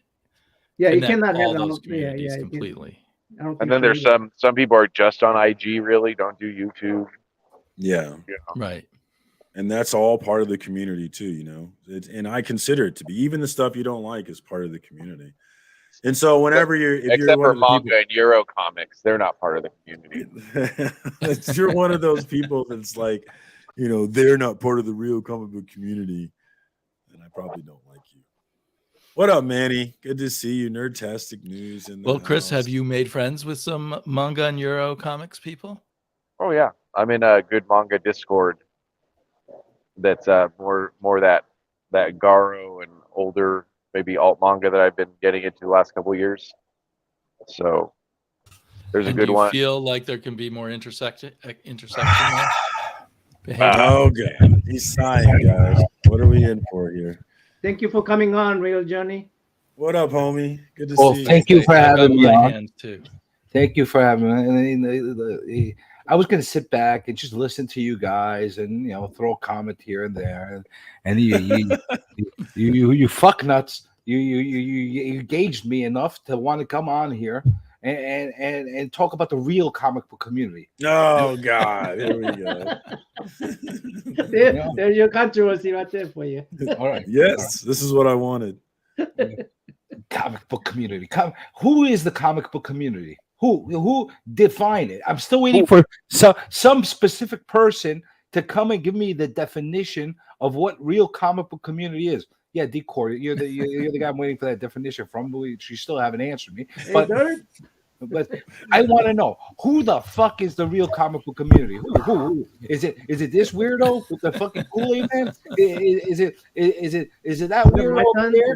Yeah, you cannot all have those communities completely. And then there's some people are just on IG, really don't do YouTube. Yeah. Right. And that's all part of the community too, you know. And I consider it to be. Even the stuff you don't like is part of the community. And so whenever except for manga and Euro comics, they're not part of the community. If you're one of those people that's like, you know, they're not part of the real comic book community, then I probably don't like you. What up, Manny? Good to see you. Nerdtastic News. Well, Chris, have you made friends with some manga and Euro comics people? Oh yeah, I'm in a good manga Discord. That's more that Garo and older maybe alt manga that I've been getting into the last couple of years. So there's a good one. Do you feel like there can be more intersection there? Oh, God. He's sighing, guys. What are we in for here? Thank you for coming on, Real Johnny. What up, homie? Good to see you. Thank you for having me on. Too. Thank you for having me. I was going to sit back and just listen to you guys and, you know, throw a comment here and there. And you fuck nuts. You engaged me enough to want to come on here and talk about the real comic book community. Oh, God. Here we go. There's your controversy right there for you. All right. Yes, this is what I wanted. Comic book community. Who is the comic book community? Who define it? I'm still waiting for some specific person to come and give me the definition of what real comic book community is. Yeah, Decor, you're the guy I'm waiting for that definition from. But you still haven't answered me. But I want to know who the fuck is the real comic book community? Who is it? Is it this weirdo with the fucking Kool-Aid man? Is it that weirdo over there?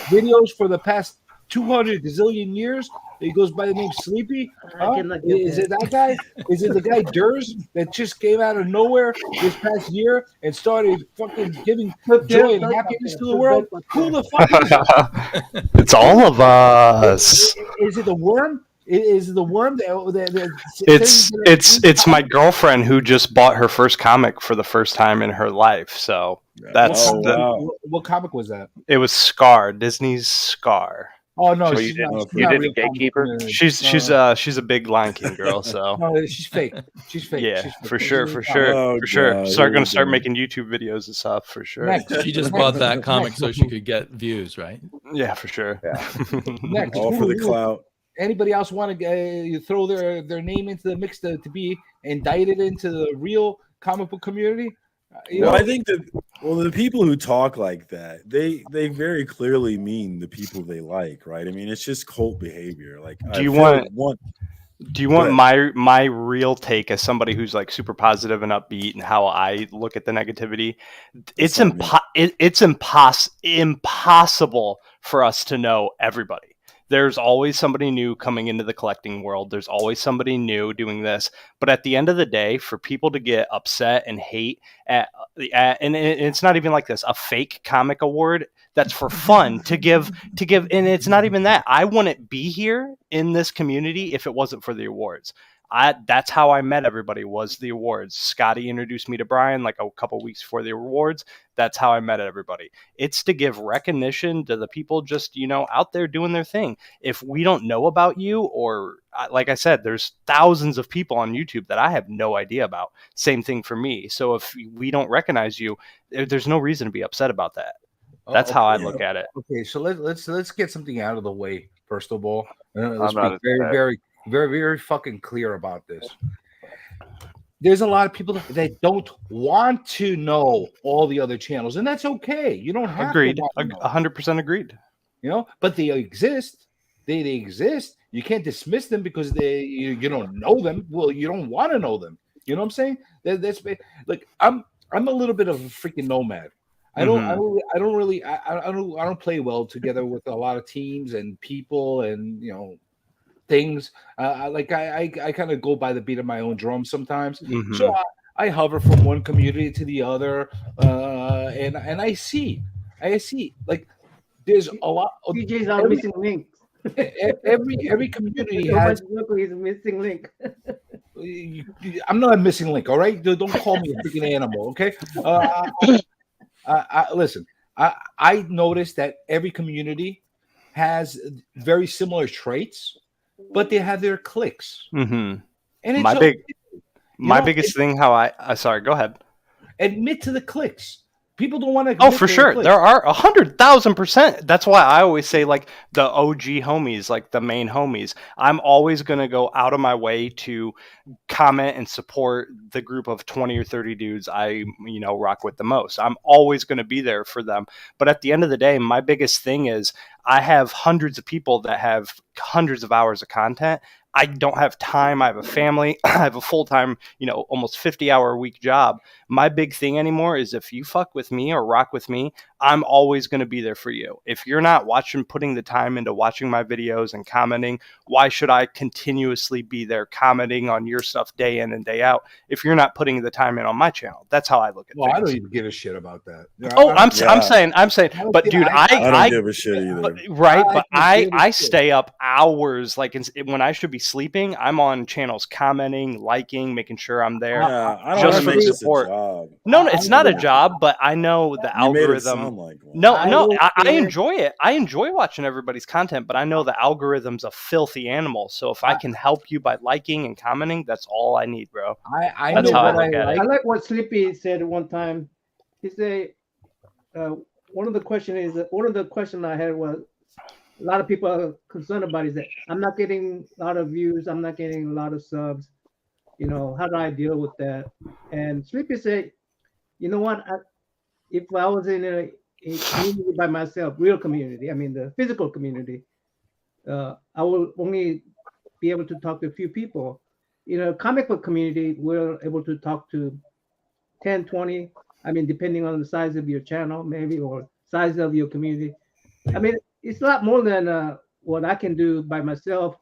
Videos for the past 200 gazillion years. He goes by the name Sleepy. Is it that guy? Is it the guy Durs that just came out of nowhere this past year and started fucking giving joy and happiness to the world? Who the fuck is it? It's all of us. Is it the worm? Is it the worm? It's my girlfriend who just bought her first comic for the first time in her life. So that's what comic was that? It was Scar, Disney's Scar. Oh no, So she's not. you She's you not did real the gatekeeper? comedy. She's a big Lion King girl, so No, she's fake. She's fake. yeah, She's fake. for sure, for She's- sure, Oh, for sure. God, Start here gonna we start go. making YouTube videos and stuff for sure. Next. She just bought that comic so she could get views, right? Yeah, for sure. Next. All for the clout. Anybody else want to throw their name into the mix to be indicted into the real comic book community? Well, I think that the people who talk like that, they very clearly mean the people they like, right? I mean, it's just cult behavior. Like, Do you I feel like want- Do you Go want ahead. my real take as somebody who's like super positive and upbeat and how I look at the negativity? It's on me. impossible for us to know everybody. There's always somebody new coming into the collecting world. There's always somebody new doing this. But at the end of the day, for people to get upset and hate and it's not even like this, a fake comic award that's for fun to give, and it's not even that. I wouldn't be here in this community if it wasn't for the awards. That's how I met everybody, was the awards. Scotty introduced me to Brian like a couple weeks before the awards. That's how I met everybody. It's to give recognition to the people just, out there doing their thing. If we don't know about you, or like I said, there's thousands of people on YouTube that I have no idea about. Same thing for me. So if we don't recognize you, there's no reason to be upset about that. That's how I look at it. Okay, so let's get something out of the way first of all. Let's I'm not be very fucking clear about this. There's a lot of people that don't want to know all the other channels, and that's okay. You don't have Agreed. to want to know. 100% agreed. But they exist. They exist. You can't dismiss them because you don't know them. Well, you don't want to know them. You know what I'm saying? That's like I'm a little bit of a freaking nomad. I don't play well together with a lot of teams and people and things. I kind of go by the beat of my own drum sometimes. Mhm. So I hover from one community to the other, and I see like there's a lot. DJ's are missing links. Every community So has. much look, he's missing link. I'm not a missing link. All right, don't call me a freaking animal. Okay. Listen. I noticed that every community has very similar traits, but they have their cliques. Mm-hmm. And it's my biggest thing, how I sorry, go ahead. Admit to the cliques. People don't want to. Oh, for sure. There are 100,000%. That's why I always say, like, the OG homies, like the main homies. I'm always going to go out of my way to comment and support the group of 20 or 30 dudes I, rock with the most. I'm always going to be there for them. But at the end of the day, my biggest thing is I have hundreds of people that have hundreds of hours of content. I don't have time. I have a family. I have a full-time, almost 50-hour a week job. My big thing anymore is if you fuck with me or rock with me, I'm always going to be there for you. If you're not putting the time into watching my videos and commenting, why should I continuously be there commenting on your stuff day in and day out if you're not putting the time in on my channel? That's how I look at Well, things. I don't even give a shit about that. I'm saying, but dude, I don't give a shit either. But I stay up hours, like when I should be sleeping. I'm on channels commenting, liking, making sure I'm there. Yeah, I don't just want to for make this a support. job. No, it's not a job, but I know the You made it algorithm. sound like one. No, I don't enjoy it. I enjoy watching everybody's content, but I know the algorithm's a filthy animal. So if I can help you by liking and commenting, that's all I need, bro. That's how I look at it. I like what Sleepy said one time. He said, one of the questions I had was, a lot of people are concerned about is that I'm not getting a lot of views, I'm not getting a lot of subs. How do I deal with that? And Sleepy said, you know what? If I was in a community by myself, real community, I mean the physical community, I will only be able to talk to a few people. Comic book community, we're able to talk to 10, 20, I mean, depending on the size of your channel, maybe, or size of your community. I mean, it's a lot more than what I can do by myself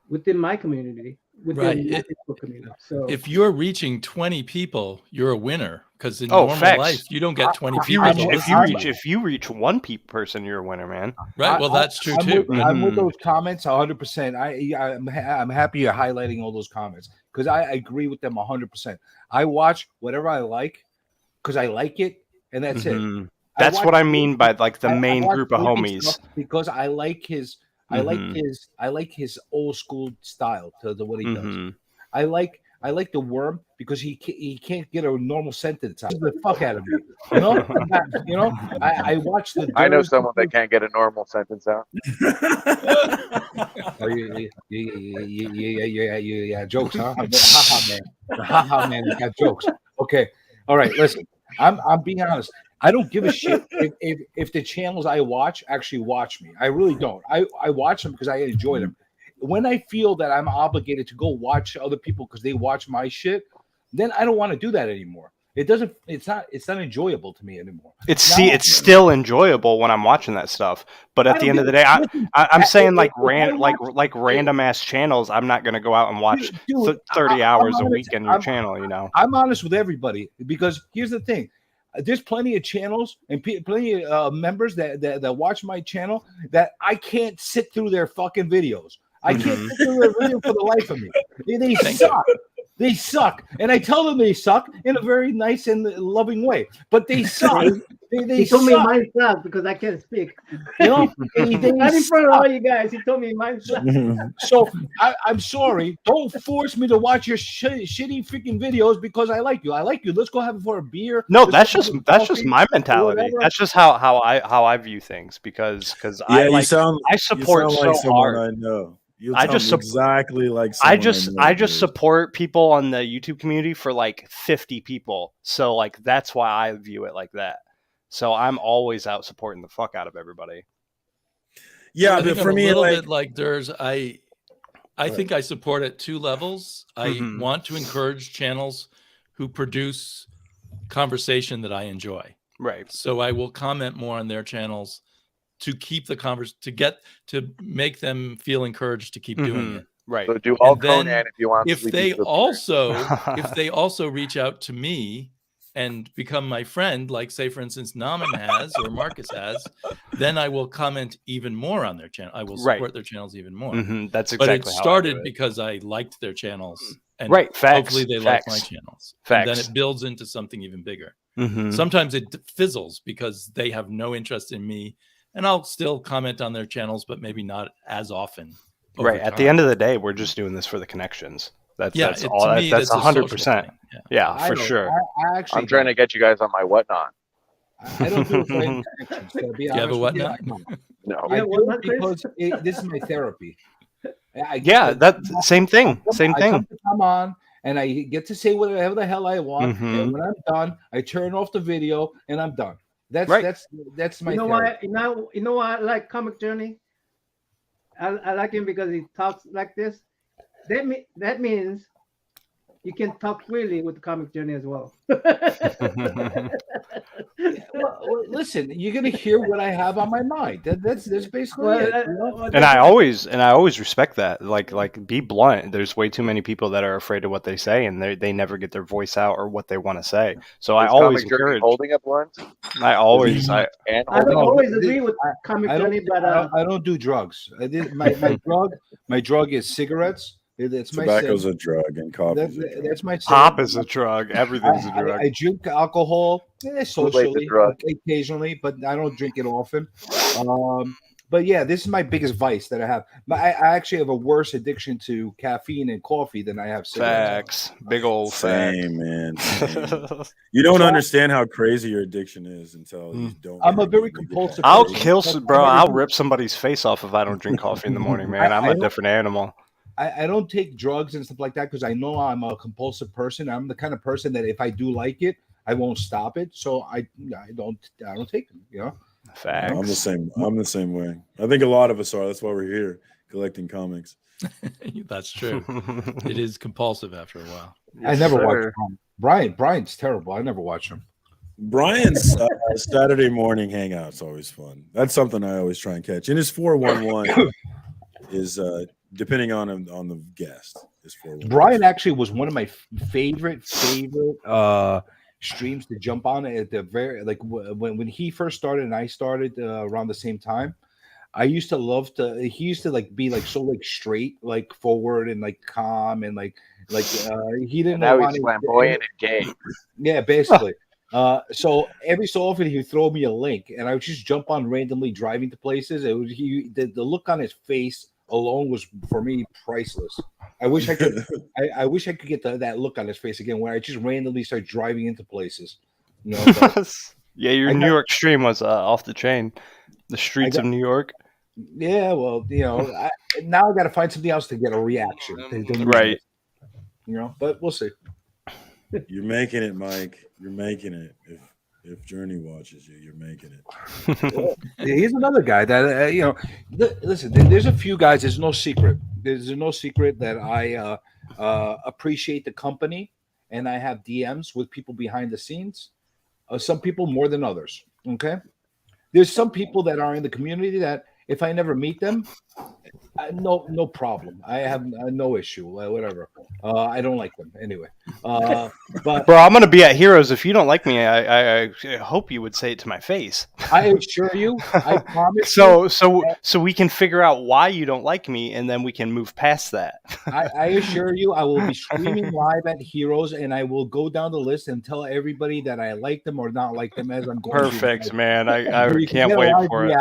within my community, within my Facebook community. So if you're reaching 20 people, you're a winner, because in normal life you don't get 20 people. If you reach one person, you're a winner, man. Right. Well, that's true too. I'm with those comments 100%. I'm happy you're highlighting all those comments because I agree with them 100%. I watch whatever I like because I like it, and that's it. That's watch what I mean by like the I main watch group of Flippy homies. stuff because I like his Mhm. I like his old school style to what he does. Mhm. I like the worm because he can't get a normal sentence out. The fuck out of me, you know. I watch the. I know Durs someone that because- can't get a normal sentence out. Oh, yeah, jokes, huh? Haha, man. Haha, man, you got jokes. Okay, all right. Listen, I'm being honest. I don't give a shit if the channels I watch actually watch me. I really don't. I watch them because I enjoy them. When I feel that I'm obligated to go watch other people because they watch my shit, then I don't want to do that anymore. It doesn't. It's not enjoyable to me anymore. It's still enjoyable when I'm watching that stuff, but at the end of the day, I'm saying like random ass channels. I'm not going to go out and watch 30 hours a week on your channel. You know, I'm honest with everybody because here's the thing: there's plenty of channels and plenty of members that watch my channel that I can't sit through their fucking videos. I can't sit through their video for the life of me. They suck. They suck, and I tell them they suck in a very nice and loving way. But they suck. They He told me suck. mine sucks because I can't speak. You know, Not in front of all you guys. He told me mine sucks. So I'm sorry. Don't force me to watch your shitty freaking videos because I like you. I like you. Let's go have it for a beer. no, Let's that's go have just coffee my mentality. whatever. That's just how I view things because Yeah, I you support sound like so someone hard. I know. You I sound just sup- exactly like someone I know, just dude. support people on the YouTube community for like 50 people. So like that's why I view it like that. So I'm always out supporting the fuck out of everybody. Yeah, I but think for I'm me, a little like, bit like Durs. I think I support at two levels. I want to encourage channels who produce conversation that I enjoy. Right. So I will comment more on their channels to keep the to make them feel encouraged to keep doing it. Right. So do all And then Conan if you want. If they also reach out to me and become my friend, like say for instance Naman has or Marcus has, then I will comment even more on their channel. I will support their channels even more. That's exactly. But it how started I do it. because I liked their channels, and Hopefully they like my channels, and then it builds into something even bigger. Sometimes it fizzles because they have no interest in me, and I'll still comment on their channels, but maybe not as often. Right. At the end of the day, we're just doing this for the connections. That's all. To me, that's a 100%. Yeah, for sure. I'm trying to get you guys on my whatnot. I don't do it for any connections. To be Do you have a honest with you, whatnot? I don't. No. I do it because this is my therapy. Same thing. I come to come on and I get to say whatever the hell I want, and when I'm done, I turn off the video and I'm done. That's my. You know therapy. why? You know why I like Comic Journey? I like him because he talks like this. That means you can talk freely with the Comic Journey as well. Well, listen, you're gonna hear what I have on my mind. That's basically it. You know? And I always respect that. Like be blunt. There's way too many people that are afraid of what they say, and they never get their voice out or what they want to say. So I always encourage holding a blunt. I always I don't always agree with Comic Journey, but I don't do drugs. My drug is cigarettes. That's tobacco's a drug and coffee. That's my pop is a drug. Everything's a drug. I drink alcohol socially, occasionally, but I don't drink it often. But yeah, this is my biggest vice that I have. I actually have a worse addiction to caffeine and coffee than I have cigarettes. Facts. Big old same, man. Same. You don't understand how crazy your addiction is until you don't. I'm a very compulsive. I'll I'll rip somebody's face off if I don't drink coffee in the morning, man. I'm a different animal. I don't take drugs and stuff like that because I know I'm a compulsive person. I'm the kind of person that if I do like it, I won't stop it. So I don't take them. You know. Facts. I'm the same way. I think a lot of us are. That's why we're here collecting comics. That's true. It is compulsive after a while. I never watched Brian. Brian's terrible. I never watch him. Brian's Saturday morning hangout's always fun. That's something I always try and catch. And his 411 is depending on the guest. His 411. Brian actually was one of my favorite streams to jump on at the very when he first started and I started around the same time. I used to love to. He used to be so straight, forward and calm and he didn't. And now he's flamboyant and gay. Yeah, basically. So every so often he would throw me a link, and I would just jump on randomly driving to places. It was the look on his face alone was for me priceless. I wish I could. I wish I could get that look on his face again, where I just randomly start driving into places. You know, but Yeah, your New York stream was off the chain. The streets of New York. yeah, well, you know, now I got to find something else to get a reaction. Right. You know, but we'll see. You're making it, Mike. You're making it. If Journey watches you, you're making it. He's another guy that you know. Listen, there's a few guys. There's no secret. There's no secret that I appreciate the company, and I have DMs with people behind the scenes. Some people more than others. Okay, there's some people that are in the community that if I never meet them, no problem. I have no issue. Whatever. I don't like them anyway. But bro, I'm gonna be at Heroes. If you don't like me, I hope you would say it to my face. I assure you, I promise. So we can figure out why you don't like me, and then we can move past that. I assure you, I will be streaming live at Heroes, and I will go down the list and tell everybody that I like them or not like them as I'm going. Perfect, man. I can't wait for it.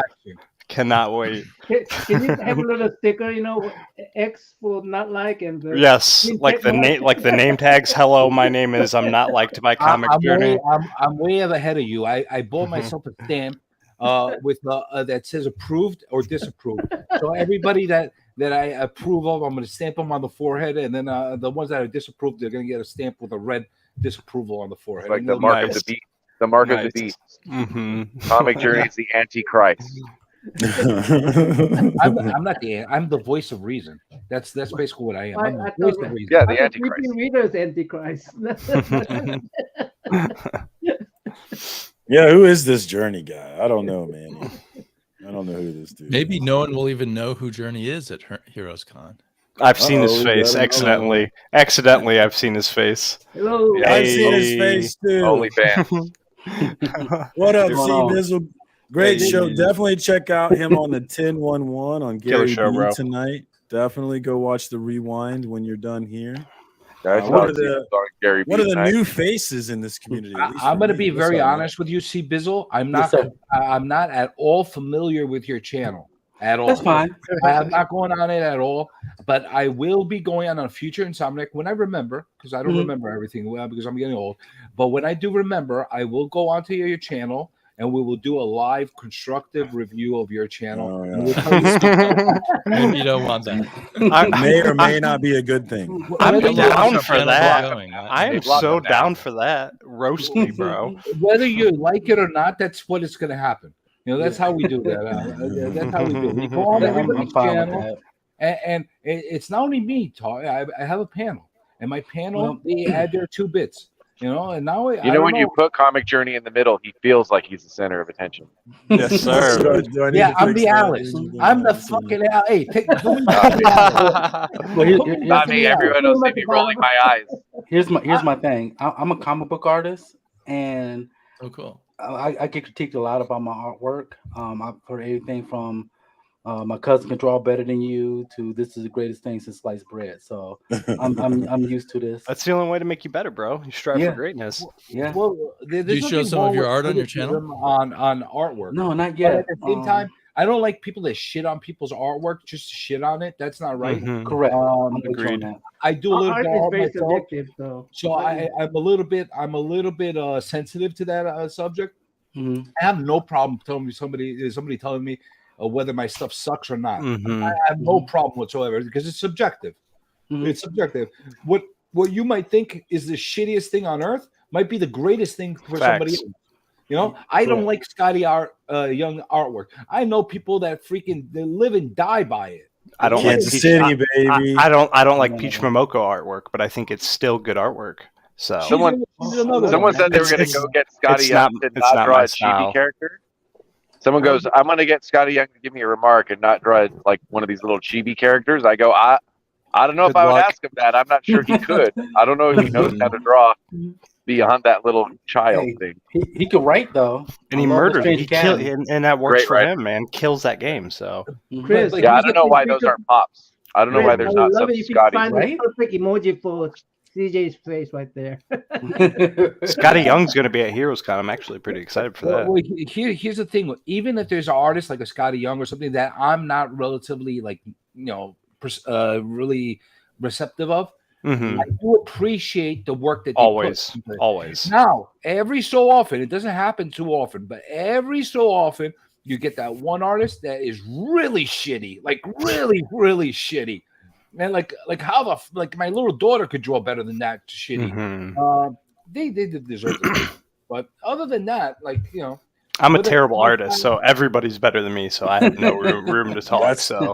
Cannot wait. Can you have a little sticker, you know, X for not like and yes, like the name tags. Hello, my name is. I'm not liked by Comic Journey. I'm way ahead of you. I bought myself a stamp with that says approved or disapproved. So everybody that I approve of, I'm going to stamp them on the forehead, and then the ones that are disapproved, they're going to get a stamp with a red disapproval on the forehead. Like the mark of the beast. The mark of the beast. Comic Journey is the Antichrist. I'm not I'm the voice of reason. That's basically what I am. I'm the voice of reason. Yeah, the Antichrist. Readers Antichrist. Yeah, who is this Journey guy? I don't know, man. I don't know who this dude. Maybe is. No one will even know who Journey is at Heroes Con. I've seen his face accidentally. Accidentally, I've seen his face. Hello. Hey. I've seen his face too. Only fans. What up, C-Bizzle? Great show. Definitely check out him on the 1011 on Gary B tonight. Definitely go watch the rewind when you're done here. What are the new faces in this community? I'm going to be very honest with you, C-Bizzle. I'm not at all familiar with your channel at all. That's fine. I'm not going on it at all, but I will be going on a future Insomniac when I remember, because I don't remember everything because I'm getting old. But when I do remember, I will go onto your channel, and we will do a live constructive review of your channel. Maybe you don't want that. May or may not be a good thing. I'm down for that. I am so down for that. Roast me, bro. Whether you like it or not, that's what is going to happen. You know, that's how we do that. That's how we do it. We go on everybody's channel, and it's not only me talking. I have a panel, and my panel, they add their 2 bits. You know, and now when you put Comic Journey in the middle, he feels like he's the center of attention. Yes, sir. Yeah, I'm the Alice. I'm the fucking Alice. Hey, not me. Everyone else may be rolling my eyes. Here's my thing. I'm a comic book artist, and cool. I get critiqued a lot about my artwork. I've heard everything from my cousin can draw better than you to this is the greatest thing since sliced bread. So I'm used to this. That's the only way to make you better, bro. You strive for greatness. Yeah. Well, do you show some of your art on your channel? On artwork? No, not yet. But at the same time, I don't like people that shit on people's artwork just to shit on it. That's not right. Correct. Agreed. I do a little bit of very myself, subjective, though. so I'm a little bit sensitive to that subject. Mm-hmm. I have no problem telling me somebody telling me whether my stuff sucks or not. I have no problem whatsoever because it's subjective. It's subjective. What you might think is the shittiest thing on earth might be the greatest thing for somebody else. You know, I don't like Scotty Young artwork. I know people that they live and die by it. I don't Kansas like City, baby. I don't like Peach Momoko artwork, but I think it's still good artwork. So someone said they were going to go get Scotty Young to not draw a chibi character. Someone goes, I'm going to get Scotty Young to give me a remark and not draw like one of these little chibi characters. I go, I don't know if I would ask him that. I'm not sure he could. I don't know if he knows how to draw beyond that little child thing. He could write though, and he murdered. He killed, and that works for him, man. Kills that game. So, Chris, I don't know why those aren't pops. I don't know why there's not some Scotty. Find the perfect emoji for CJ's face right there. Scotty Young's going to be at Heroes Con. I'm actually pretty excited for that. Well, here's the thing. Even if there's an artist like a Scotty Young or something that I'm not relatively really receptive of, Mhm. I do appreciate the work that they Always, put into it. always. Now, every so often, it doesn't happen too often, but every so often, you get that one artist that is really shitty, like really, really shitty. And like how like my little daughter could draw better than that shitty. Mhm. They deserve it. But other than that, like, I'm a But terrible artist, so everybody's better than me, so I have no room to talk.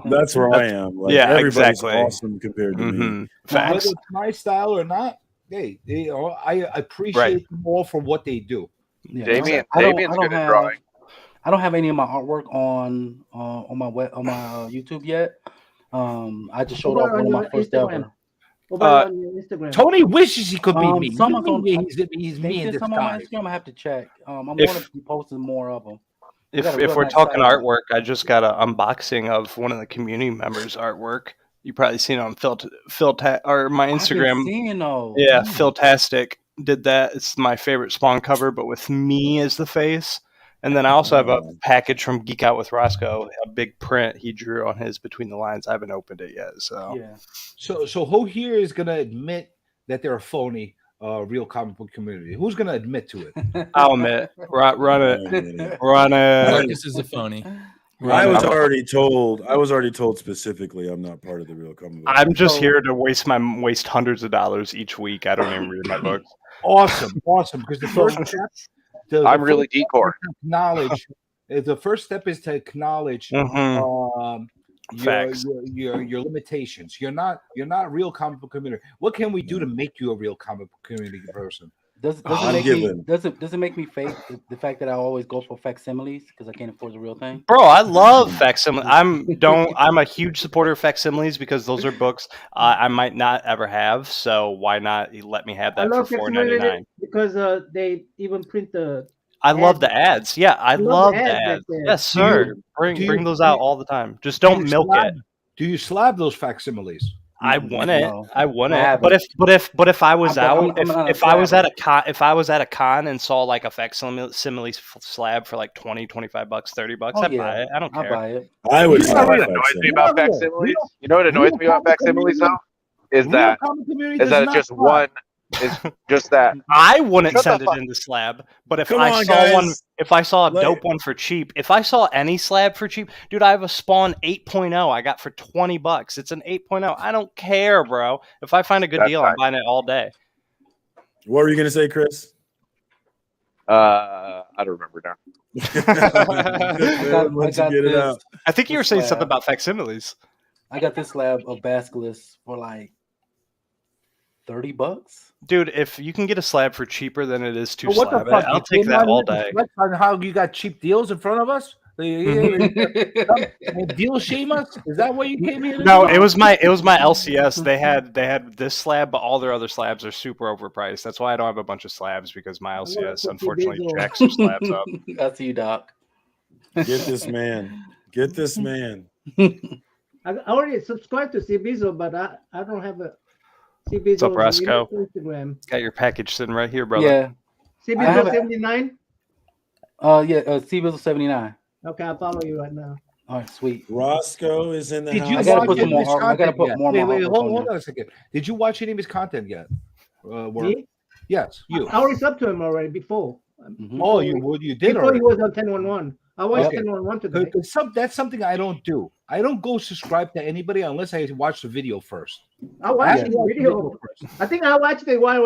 That's where I am. Like, yeah, everybody's exactly. awesome compared to me. Whether Facts. it's my style or not, hey, I appreciate them all for what they do. Yeah, Damien's I don't good at have drawing. I don't have any of my artwork on my YouTube yet. I just showed off one of my first ever. What about on your Instagram? Tony wishes he could be me. Some What on do you mean he's me in some on my disguise. Instagram. I have to check. I'm going to be posting more of them. If we're talking artwork, I just got an unboxing of one of the community members' artwork. You probably seen it on or my Instagram. I've been seeing those. Yeah, Philtastic did that. It's my favorite Spawn cover, but with me as the face. And then I also have a package from Geek Out with Roscoe, a big print he drew on his Between the Lines. I haven't opened it yet. So yeah. So who here is gonna admit that they're a phony real comic book community? Who's gonna admit to it? I'll admit. Run it. Run it. Marcus is a phony. I was already told specifically I'm not part of the real comic book. I'm just here to waste hundreds of dollars each week. I don't even read my books. Awesome, because the first step. I'm really decor. Acknowledge. The first step is to acknowledge your limitations. You're not a real comic book community. What can we do to make you a real comic book community person? Does it make me fake the fact that I always go for facsimiles because I can't afford the real thing? Bro, I love facsimiles. I'm a huge supporter of facsimiles because those are books I might not ever have. So why not let me have that for $4.99? Because they even print the. I love the ads. Yeah, I love the ads. Yes, sir. Bring those out all the time. Just don't milk it. Do you slab those facsimiles? I want it. I want it. But if I was if I was at a con and saw like a facsimile slab for like $20, $25, $30, I'd buy it. I don't care. I'll buy it. I would. You know what annoys me about facsimiles? You know what annoys me about facsimiles though? Is that it's just one. It's just that I wouldn't send it in the slab, but if I saw a dope one for cheap, if I saw any slab for cheap, dude, I have a Spawn 8.0 I got for $20. It's an 8.0. I don't care, bro. If I find a good deal, I'm buying it all day. What were you gonna say, Chris? I don't remember now. I think you were saying something about facsimiles. I got this slab of Basculus for like $30. Dude, if you can get a slab for cheaper than it is to slab it, I'll take that all day. On how you got cheap deals in front of us? Deal shame us? Is that what you came here to do? No, it was my LCS. They had this slab, but all their other slabs are super overpriced. That's why I don't have a bunch of slabs because my LCS unfortunately jacks their slabs up. That's you, Doc. Get this man. Get this man. I already subscribed to CBizo, but I don't have a CBizo. What's up, Roscoe? Instagram. Got your package sitting right here, brother. Yeah. CBizo 79? CBizo 79. Okay, I'll follow you right now. All right, sweet. Roscoe is in the house. I gotta put some more. I gotta put more. Wait, hold on a second. Did you watch any of his content yet? Me? Yes, you. I already subbed to him already before. Oh, you did before already. He was on 1011. I watched 1011 today. That's something I don't do. I don't go subscribe to anybody unless I watch the video first. I watched the video first. I think I watched it while I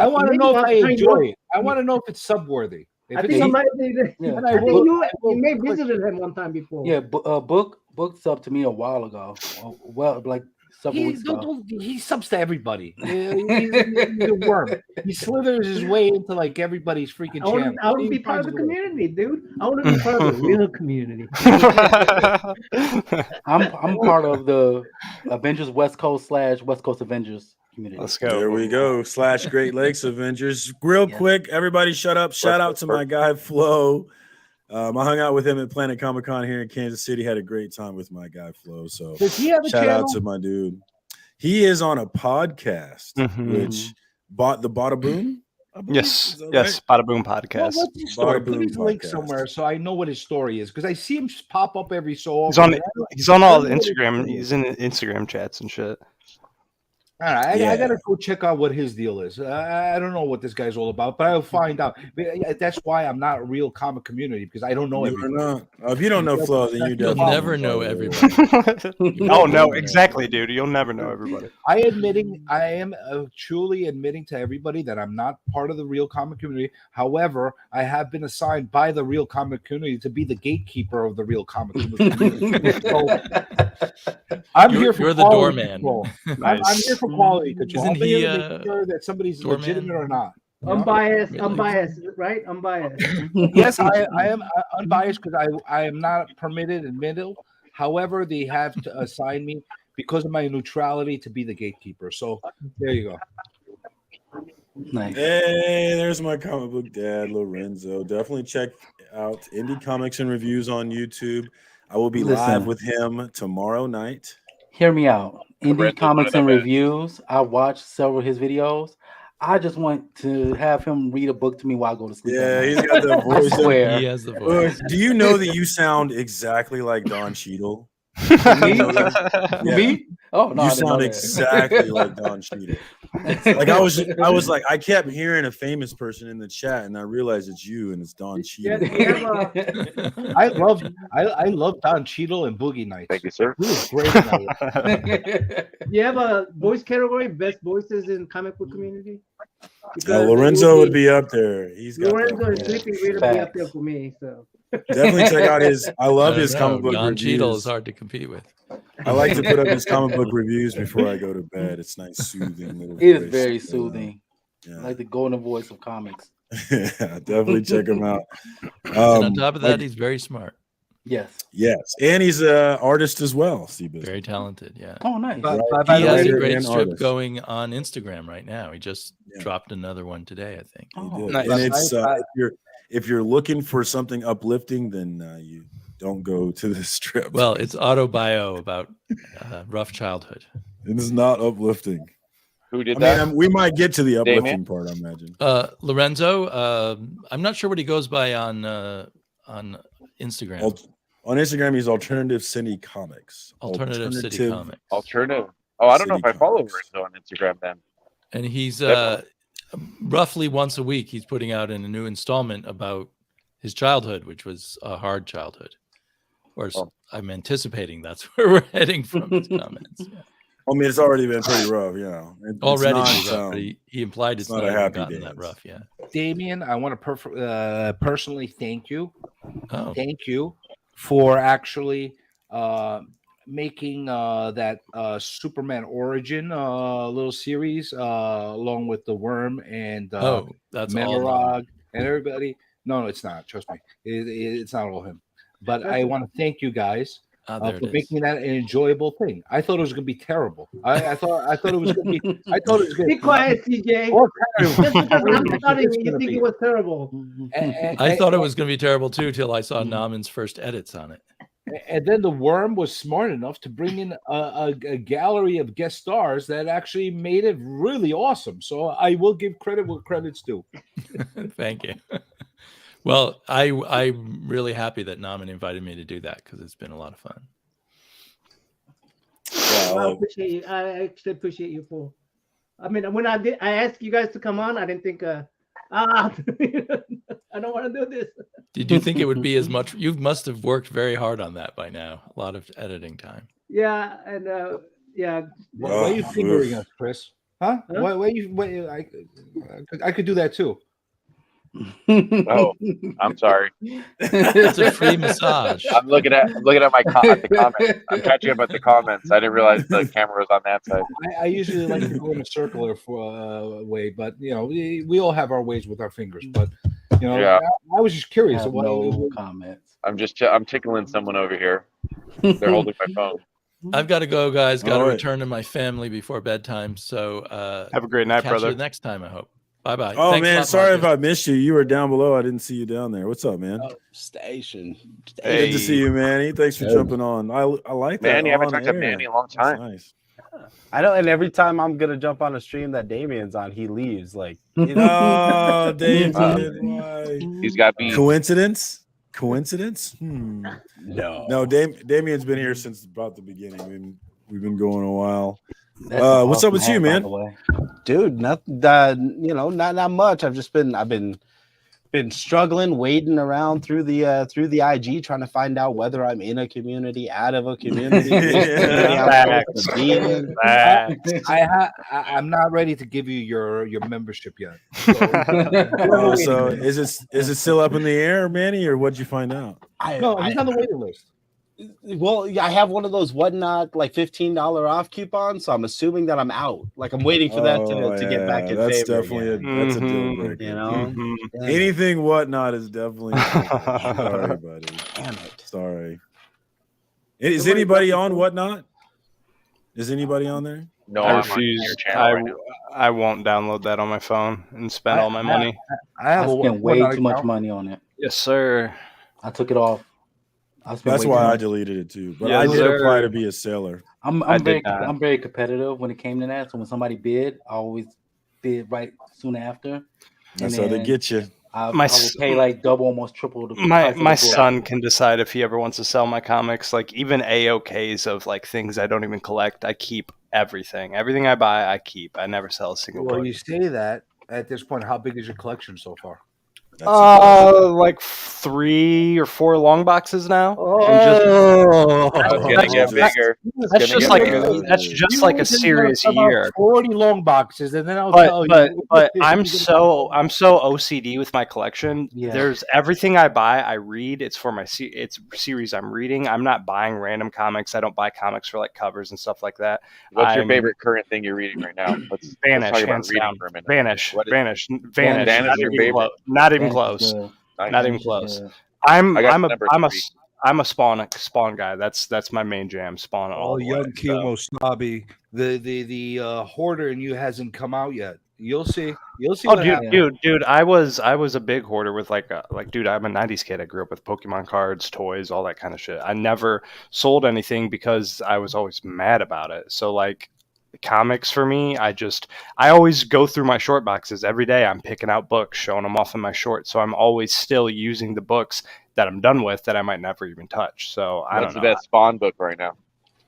want to know if I enjoy it. I want to know if it's subworthy. I think you may visited him one time before. Yeah, book subbed to me a while ago. Well, like several weeks ago. He subs to everybody. He's a worm. He slithers his way into like everybody's freaking channel. I want to be part of the community, dude. I want to be part of the real community. I'm part of the Avengers West Coast / West Coast Avengers community. Let's go. There we go. / Great Lakes Avengers. Real quick, everybody shut up. Shout out to my guy Flo. I hung out with him at Planet Comic-Con here in Kansas City. Had a great time with my guy Flo. So does he have a shout channel? out to my dude. He is on a podcast, Mhm. which bought the Bada Boom. I believe. Yes, Is that yes, Bada Boom Well, podcast. what's his story? Bada Put his Boom link podcast. somewhere so I know what his story is because I see him pop up every so He's often. on. but I don't- He's on I all don't know what his Instagram. story is. He's in Instagram chats and shit. All right, I Yeah. gotta go check out what his deal is. I don't know what this guy's all about, but I'll find out. That's why I'm not a real comic community because I don't know You are everything. not. If you don't know Flo, then you You'll definitely never don't know follow everybody. Oh no, exactly, dude. You'll never know everybody. I am truly admitting to everybody that I'm not part of the real comic community. However, I have been assigned by the real comic community to be the gatekeeper of the real comic community. So, I'm here for You're the quality doorman. control. I'm Nice. here for quality control. Isn't I'm here he, to make sure that somebody's doorman? legitimate or not. you know? Unbiased, right? Unbiased. Yes, I am unbiased because I am not permitted in middle. However, they have to assign me because of my neutrality to be the gatekeeper. So there you go. Nice. Hey, there's my comic book dad, Lorenzo. Definitely check out Indie Comics and Reviews on YouTube. I will be live Listen. with him tomorrow night. Hear me out. Indie Lorenzo's Comics one and of the best. Reviews. I watched several of his videos. I just want to have him read a book to me while I go to sleep. Yeah, at he's night. got the I voice. swear. He has the Look, voice. do you know that you sound exactly like Don Cheadle? Me? Yeah. Me? Oh no, You I didn't know sound that. exactly like Don Cheadle. Like I was like, I kept hearing a famous person in the chat, and I realized it's you, and it's Don Yeah, Cheadle. you have I love Don Cheadle and Boogie Nights. Thank you, sir. He was great in that. you have a voice category, best voices in comic book community? Lorenzo would be up there. He's got Lorenzo that and voice. Sleeping Beauty be up there for me. So Definitely check out his. I love I his don't comic know. book Don Cheadle reviews. is hard to compete with. I like to put up his comic book reviews before I go to bed. It's nice, soothing little It is voice. very soothing. Yeah. Like the golden voice of comics. Yeah, definitely check him out. And on top of that, like- he's very smart, Yes. yes, and he's an artist as well. Seabiscuit. very talented. Yeah. Oh, nice. By He the has way, a great and strip artist. going on Instagram right now. He just Yeah. dropped another one today, I think. He Oh, did. nice. And it's I- if you're looking for something uplifting, then you don't go to the strip. Well, it's autobio about rough childhood. it is not uplifting. Who did I that? mean, we might get to the uplifting Damien? part. I imagine. Lorenzo, I'm not sure what he goes by on Instagram. On Instagram, he's Alternative City Comics. Alternative City Comics. Alternative. Oh, I don't know if City I follow Comics. Lorenzo on Instagram then. And he's Definitely. roughly once a week he's putting out in a new installment about his childhood, which was a hard childhood. Or Oh. I'm anticipating that's where we're heading from his comments. Yeah. I mean, it's already been pretty rough. You know, it's Already not, pretty rough, but he implied it's not not a even happy gotten days. that rough. Yeah. Damien, I want to personally thank you. Oh, Thank you for actually making that Superman origin little series along with the Worm and that's all. Melarog and everybody. No, it's not. Trust me, it's not all him. But I want to thank you guys There for it is. making that an enjoyable thing. I thought it was going to be terrible. I thought it was going to be. I thought it was going to be quiet, CJ. What Just kind because I'm of- starting, it's you gonna think be. it was terrible. I thought it was going to be terrible too till I saw Naman's first edits on it. And then the Worm was smart enough to bring in a gallery of guest stars that actually made it really awesome. So I will give credit where credit's due. Thank you. Well, I'm really happy that Naman invited me to do that because it's been a lot of fun. I appreciate you. I actually appreciate you for. I mean, when I asked you guys to come on, I didn't think, I don't want to do this. Did you think it would be as much? You must have worked very hard on that by now. A lot of editing time. Yeah, and yeah. Why are you fingering us, Chris? Huh? Huh? I could do that too. Oh, I'm sorry. It's a free massage. I'm looking at my the comments. I'm catching up at the comments. I didn't realize the camera was on that side. I usually like to go in a circular way, but you know, we all have our ways with our fingers. But you know, Yeah. I was just curious. Have no comments. I'm tickling someone over here. They're holding my phone. I've got to go, guys. Got to All right. return to my family before bedtime. So Have a great night, catch brother. you next time, I hope. Bye bye. Oh man, sorry if I missed you. You were down below. I didn't see you down there. What's up, man? Station. Good to see you, Manny. Thanks for Hey. jumping on. I like that. Man, you haven't on talked to air. Manny in a long That's time. nice. I know, and every time I'm gonna jump on a stream that Damien's on, he leaves. Like, Oh, David, why? He's got beef. Coincidence? Coincidence? no. Damien's been here since about the beginning. We've been going a while. That's What's up with you, hat, by man? the way. Dude, nothing. Not much. I've been struggling, wading around through the IG, trying to find out whether I'm in a community, out of a community. Facts. I'm not ready to give you your membership yet. So is it still up in the air, Manny, or what'd you find out? No, he's on the waiting list. Well, I have one of those whatnot like $15 off coupons, so I'm assuming that I'm out. Like I'm waiting for that to get back in that's favor. Definitely that's a deal breaker. You know, anything whatnot is definitely a deal breaker. Sorry, buddy. Damn it. Sorry. Is anybody on whatnot? Is anybody on there? No, I I'm on your refuse. channel right now. I won't download that on my phone and spend all my money. I spent way too much money on it. Yes, sir. I took it off. That's why I deleted it too. But I did apply to be a seller. I'm very competitive when it came to that. So when somebody bid, I always bid right soon after. That's how they get you. I will pay like double, almost triple. My son can decide if he ever wants to sell my comics. Like even AOKs of like things I don't even collect. I keep everything. Everything I buy, I keep. I never sell a single book. Well, you say that. At this point, how big is your collection so far? Like 3 or 4 long boxes now. It's gonna get bigger. That's just like a series a year. 40 long boxes, and then I'll tell you. But I'm so OCD with my collection. Yeah. There's everything I buy, I read. It's for my it's series I'm reading. I'm not buying random comics. I don't buy comics for like covers and stuff like that. What's your favorite current thing you're reading right now? Let's Vanish, talk about hands reading down. for a minute. Vanish. Vanish Not your even favorite? close. Not even Vanish close. is good. Not even close. Yeah. I'm a Spawn guy. That's my main jam. Spawn all the young way, Kimo snobby. The hoarder in you hasn't come out yet. You'll see. You'll see. Oh, dude! I was a big hoarder with dude. I'm a '90s kid. I grew up with Pokemon cards, toys, all that kind of shit. I never sold anything because I was always mad about it. So like, comics for me, I always go through my short boxes every day. I'm picking out books, showing them off in my short. So I'm always still using the books that I'm done with that I might never even touch. So I don't know. What's the best Spawn book right now?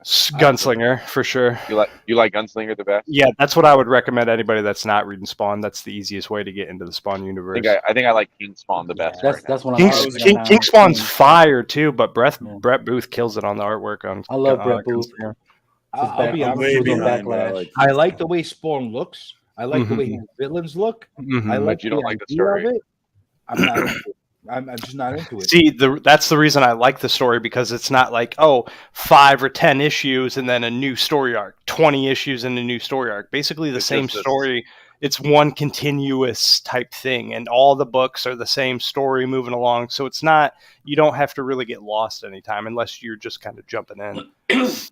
Gunslinger for sure. You like Gunslinger the best? Yeah, that's what I would recommend anybody that's not reading Spawn. That's the easiest way to get into the Spawn universe. I think I like King Spawn the best. That's what King Spawn's fire too, but Brett Booth kills it on the artwork. I love Brett Booth. I'll be honest. I like the way Spawn looks. I like the way his villains look. I like. But you don't like the story. I'm not into it. I'm just not into it. See, that's the reason I like the story, because it's not like 5 or 10 issues and then a new story arc, 20 issues and a new story arc. Basically the same story. It's one continuous type thing, and all the books are the same story moving along. So it's not, you don't have to really get lost anytime unless you're just kind of jumping in.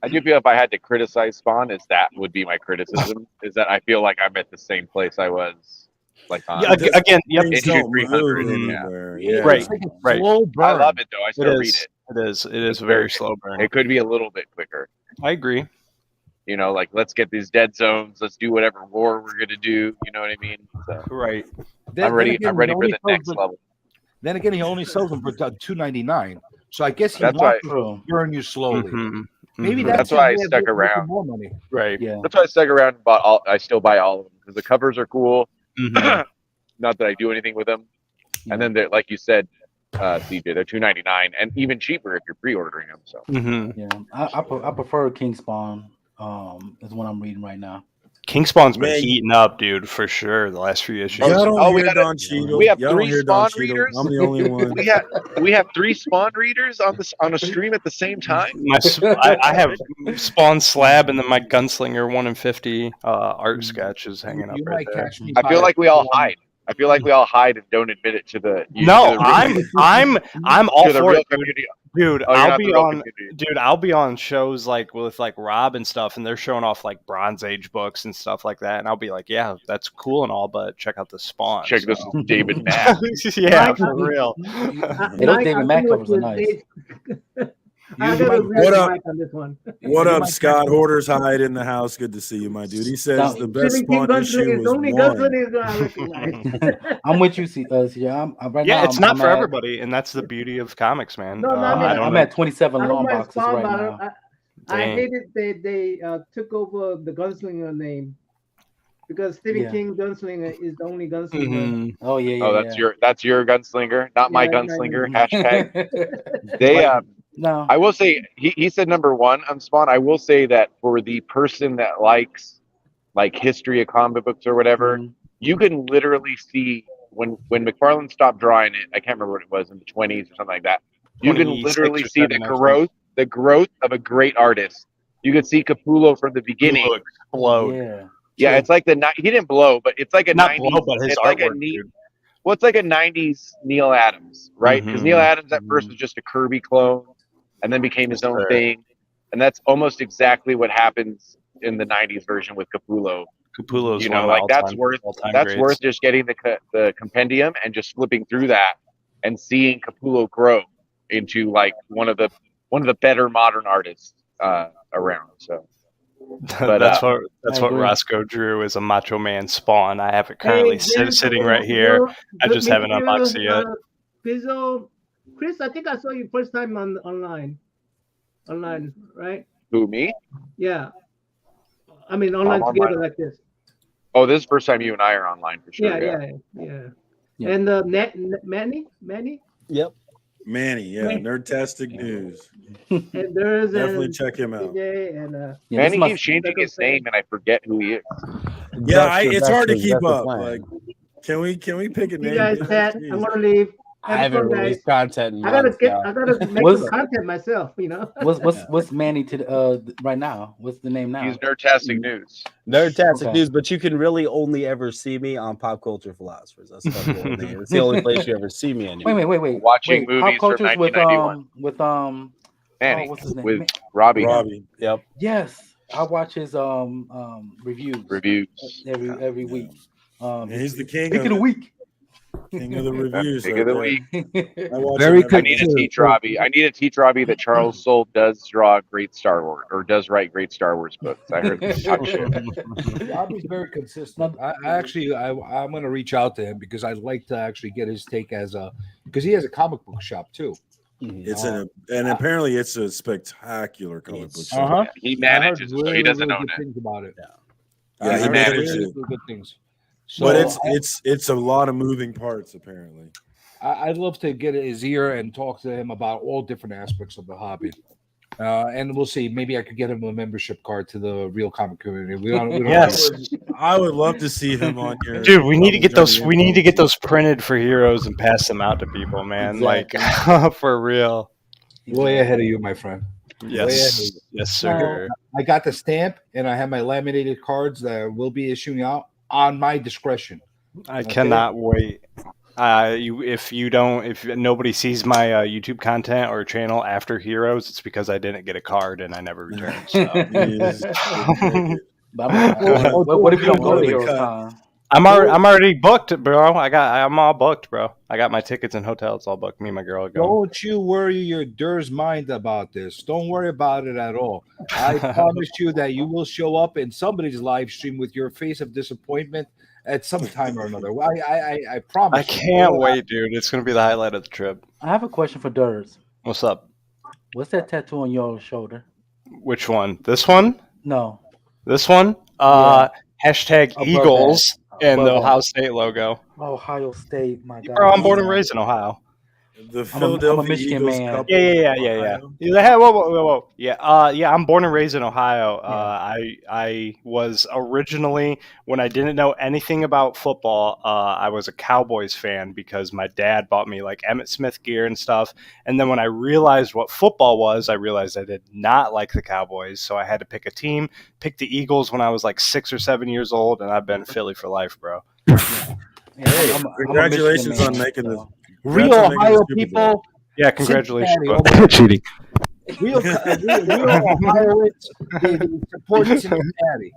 I do feel if I had to criticize Spawn, that would be my criticism, is that I feel like I'm at the same place I was. Like again, yep. Issue 300. Right. Slow burn. I love it though. I still read it. It is a very slow burn. It could be a little bit quicker. I agree. You know, like let's get these dead zones. Let's do whatever war we're gonna do. You know what I mean? So, right. I'm ready for the next level. Then again, he only sells them for $2.99. So I guess he wants to burn you slowly. Maybe that's why I stuck around. More money. Right. Yeah. That's why I stuck around and bought all. I still buy all of them because the covers are cool. Not that I do anything with them. And then they're, like you said, CJ, they're $2.99 and even cheaper if you're pre-ordering them. So yeah, I prefer King Spawn. Is what I'm reading right now. King Spawn's been heating up, dude, for sure. The last few issues. We have 3 Spawn readers. I'm the only one. we have 3 Spawn readers on a stream at the same time. I have Spawn Slab and then my Gunslinger 1 in 50 art sketch is hanging up right there. I feel like we all hide. And don't admit it to the. I'm all for it, dude. Dude, I'll be on shows like with like Rob and stuff, and they're showing off like Bronze Age books and stuff like that, and I'll be like, yeah, that's cool and all, but check out the Spawn. Check this David Mack. Yeah, for real. Those David Mack covers are nice. I gotta agree What with up? Mike on this one. What up, Scott? Hoarders Hide in the house. Good to see you, my dude. He says the best Stephen King spawn issue Gunslinger is was the only one. gunslinger I recognize. I'm with you, CJ. Right Yeah, now. it's not I'm for at, everybody, and that's the beauty of comics, man. No, no, I mean, I'm at 27 I don't long mind boxes Spawn, right but now. I Dang. hated they took over the gunslinger name because Stephen Yeah. King Gunslinger is the only gunslinger. Mhm. Oh yeah, yeah. Oh, that's your gunslinger, not my Yeah, gunslinger. yeah. Hashtag. They No. I will say he said number one on Spawn. I will say that for the person that likes like history of comic books or whatever, you can literally see when McFarlane stopped drawing it. I can't remember what it was in the 20s or something like that. You can 26 literally or see 7, I think. the growth of a great artist. You could see Capullo from the beginning. Capullo explode. Yeah. Yeah, True. it's like he didn't blow, but it's like a Not 90s. blow, but his It's like a artwork, neat. dude. Well, it's like a 90s Neil Adams, right? Because Neil Adams at first was just a Kirby clone and then became his own Sure. thing. And that's almost exactly what happens in the 90s version with Capullo. Capullo's You one know, of like the that's all-time worth greats. just getting the compendium and just flipping through that and seeing Capullo grow into like one of the better modern artists around. So but that's I what agree. Roscoe drew as a Macho Man Spawn. I have it currently sitting right here. I just haven't unboxed it yet. Pizzo, Chris, I think I saw you first time online, right? who, me? Yeah, I mean online together online. like this. Oh, this is the first time you and I are online for sure. Yeah. Yeah. And Manny, Yep. Manny, yeah, Nerdtastic News. and there's Definitely check him out. CJ and Manny keeps changing his name and I forget who he is. Yeah, it's hard to That's keep the up. plan. Like, can we pick a you name? guys said I'm gonna leave. I haven't released content in I gotta months now. make some content myself, you know. What's Manny to right now? What's the name now? He's Nerdtastic News. Nerdtastic News, but you can really only ever see me on Pop Culture Philosophers. That's the whole name. It's the only place you ever see me anymore. Wait. Watching Pop movies from Cultures 1991. with Manny, what's his name? with Robbie. Yep. Yes, I watch his reviews every week. He's the king Pick of the week. King of the reviews. Pick of the week. Very I need to teach Robbie. I need to teach Robbie that Charles Soule does draw great Star Wars or does write great Star Wars books. I heard this talk shit. Robbie's very consistent. I'm going to reach out to him because I'd like to actually get his take because he has a comic book shop too. It's and apparently it's a spectacular comic book shop. Uh-huh. He manages it, so he doesn't own good it. things about it. Yeah, he manages it. Good things. So But it's a lot of moving parts apparently. I'd love to get his ear and talk to him about all different aspects of the hobby. And we'll see. Maybe I could get him a membership card to the Real Comic Community. We don't Yes. I would love to see him on your Dude, we need to get those. We need to get those printed for Heroes and pass them out to people, man. Exactly. Like for real. Way ahead of you, my friend. Yes, yes, sir. I got the stamp, and I have my laminated cards that will be issuing out on my discretion. I cannot wait. If nobody sees my YouTube content or channel after Heroes, it's because I didn't get a card and I never returned. So. What if you don't go to Heroes Con? I'm already booked, bro. I'm all booked, bro. I got my tickets and hotels all booked. Me and my girl are going. Don't you worry your Dur's mind about this. Don't worry about it at all. I promise you that you will show up in somebody's live stream with your face of disappointment at some time or another. I promise. I can't wait, dude. It's gonna be the highlight of the trip. I have a question for Durs. What's up? What's that tattoo on your shoulder? Which one? This one? No. This one? Yeah. Hashtag Above Eagles and Above the that. Ohio State logo. Ohio State, my God. Bro, I'm born and raised in Ohio. The Philadelphia I'm a Michigan Eagles man. couple Yeah. Ohio. Whoa. Yeah, I'm born and raised in Ohio. I was originally, when I didn't know anything about football, I was a Cowboys fan because my dad bought me like Emmitt Smith gear and stuff. And then when I realized what football was, I realized I did not like the Cowboys. So I had to pick a team, pick the Eagles when I was like 6 or 7 years old, and I've been Philly for life, bro. Hey, Congratulations on making this. Real Ohio people. Yeah, congratulations, bro. Cheating. Real Ohioans, they support Cincinnati.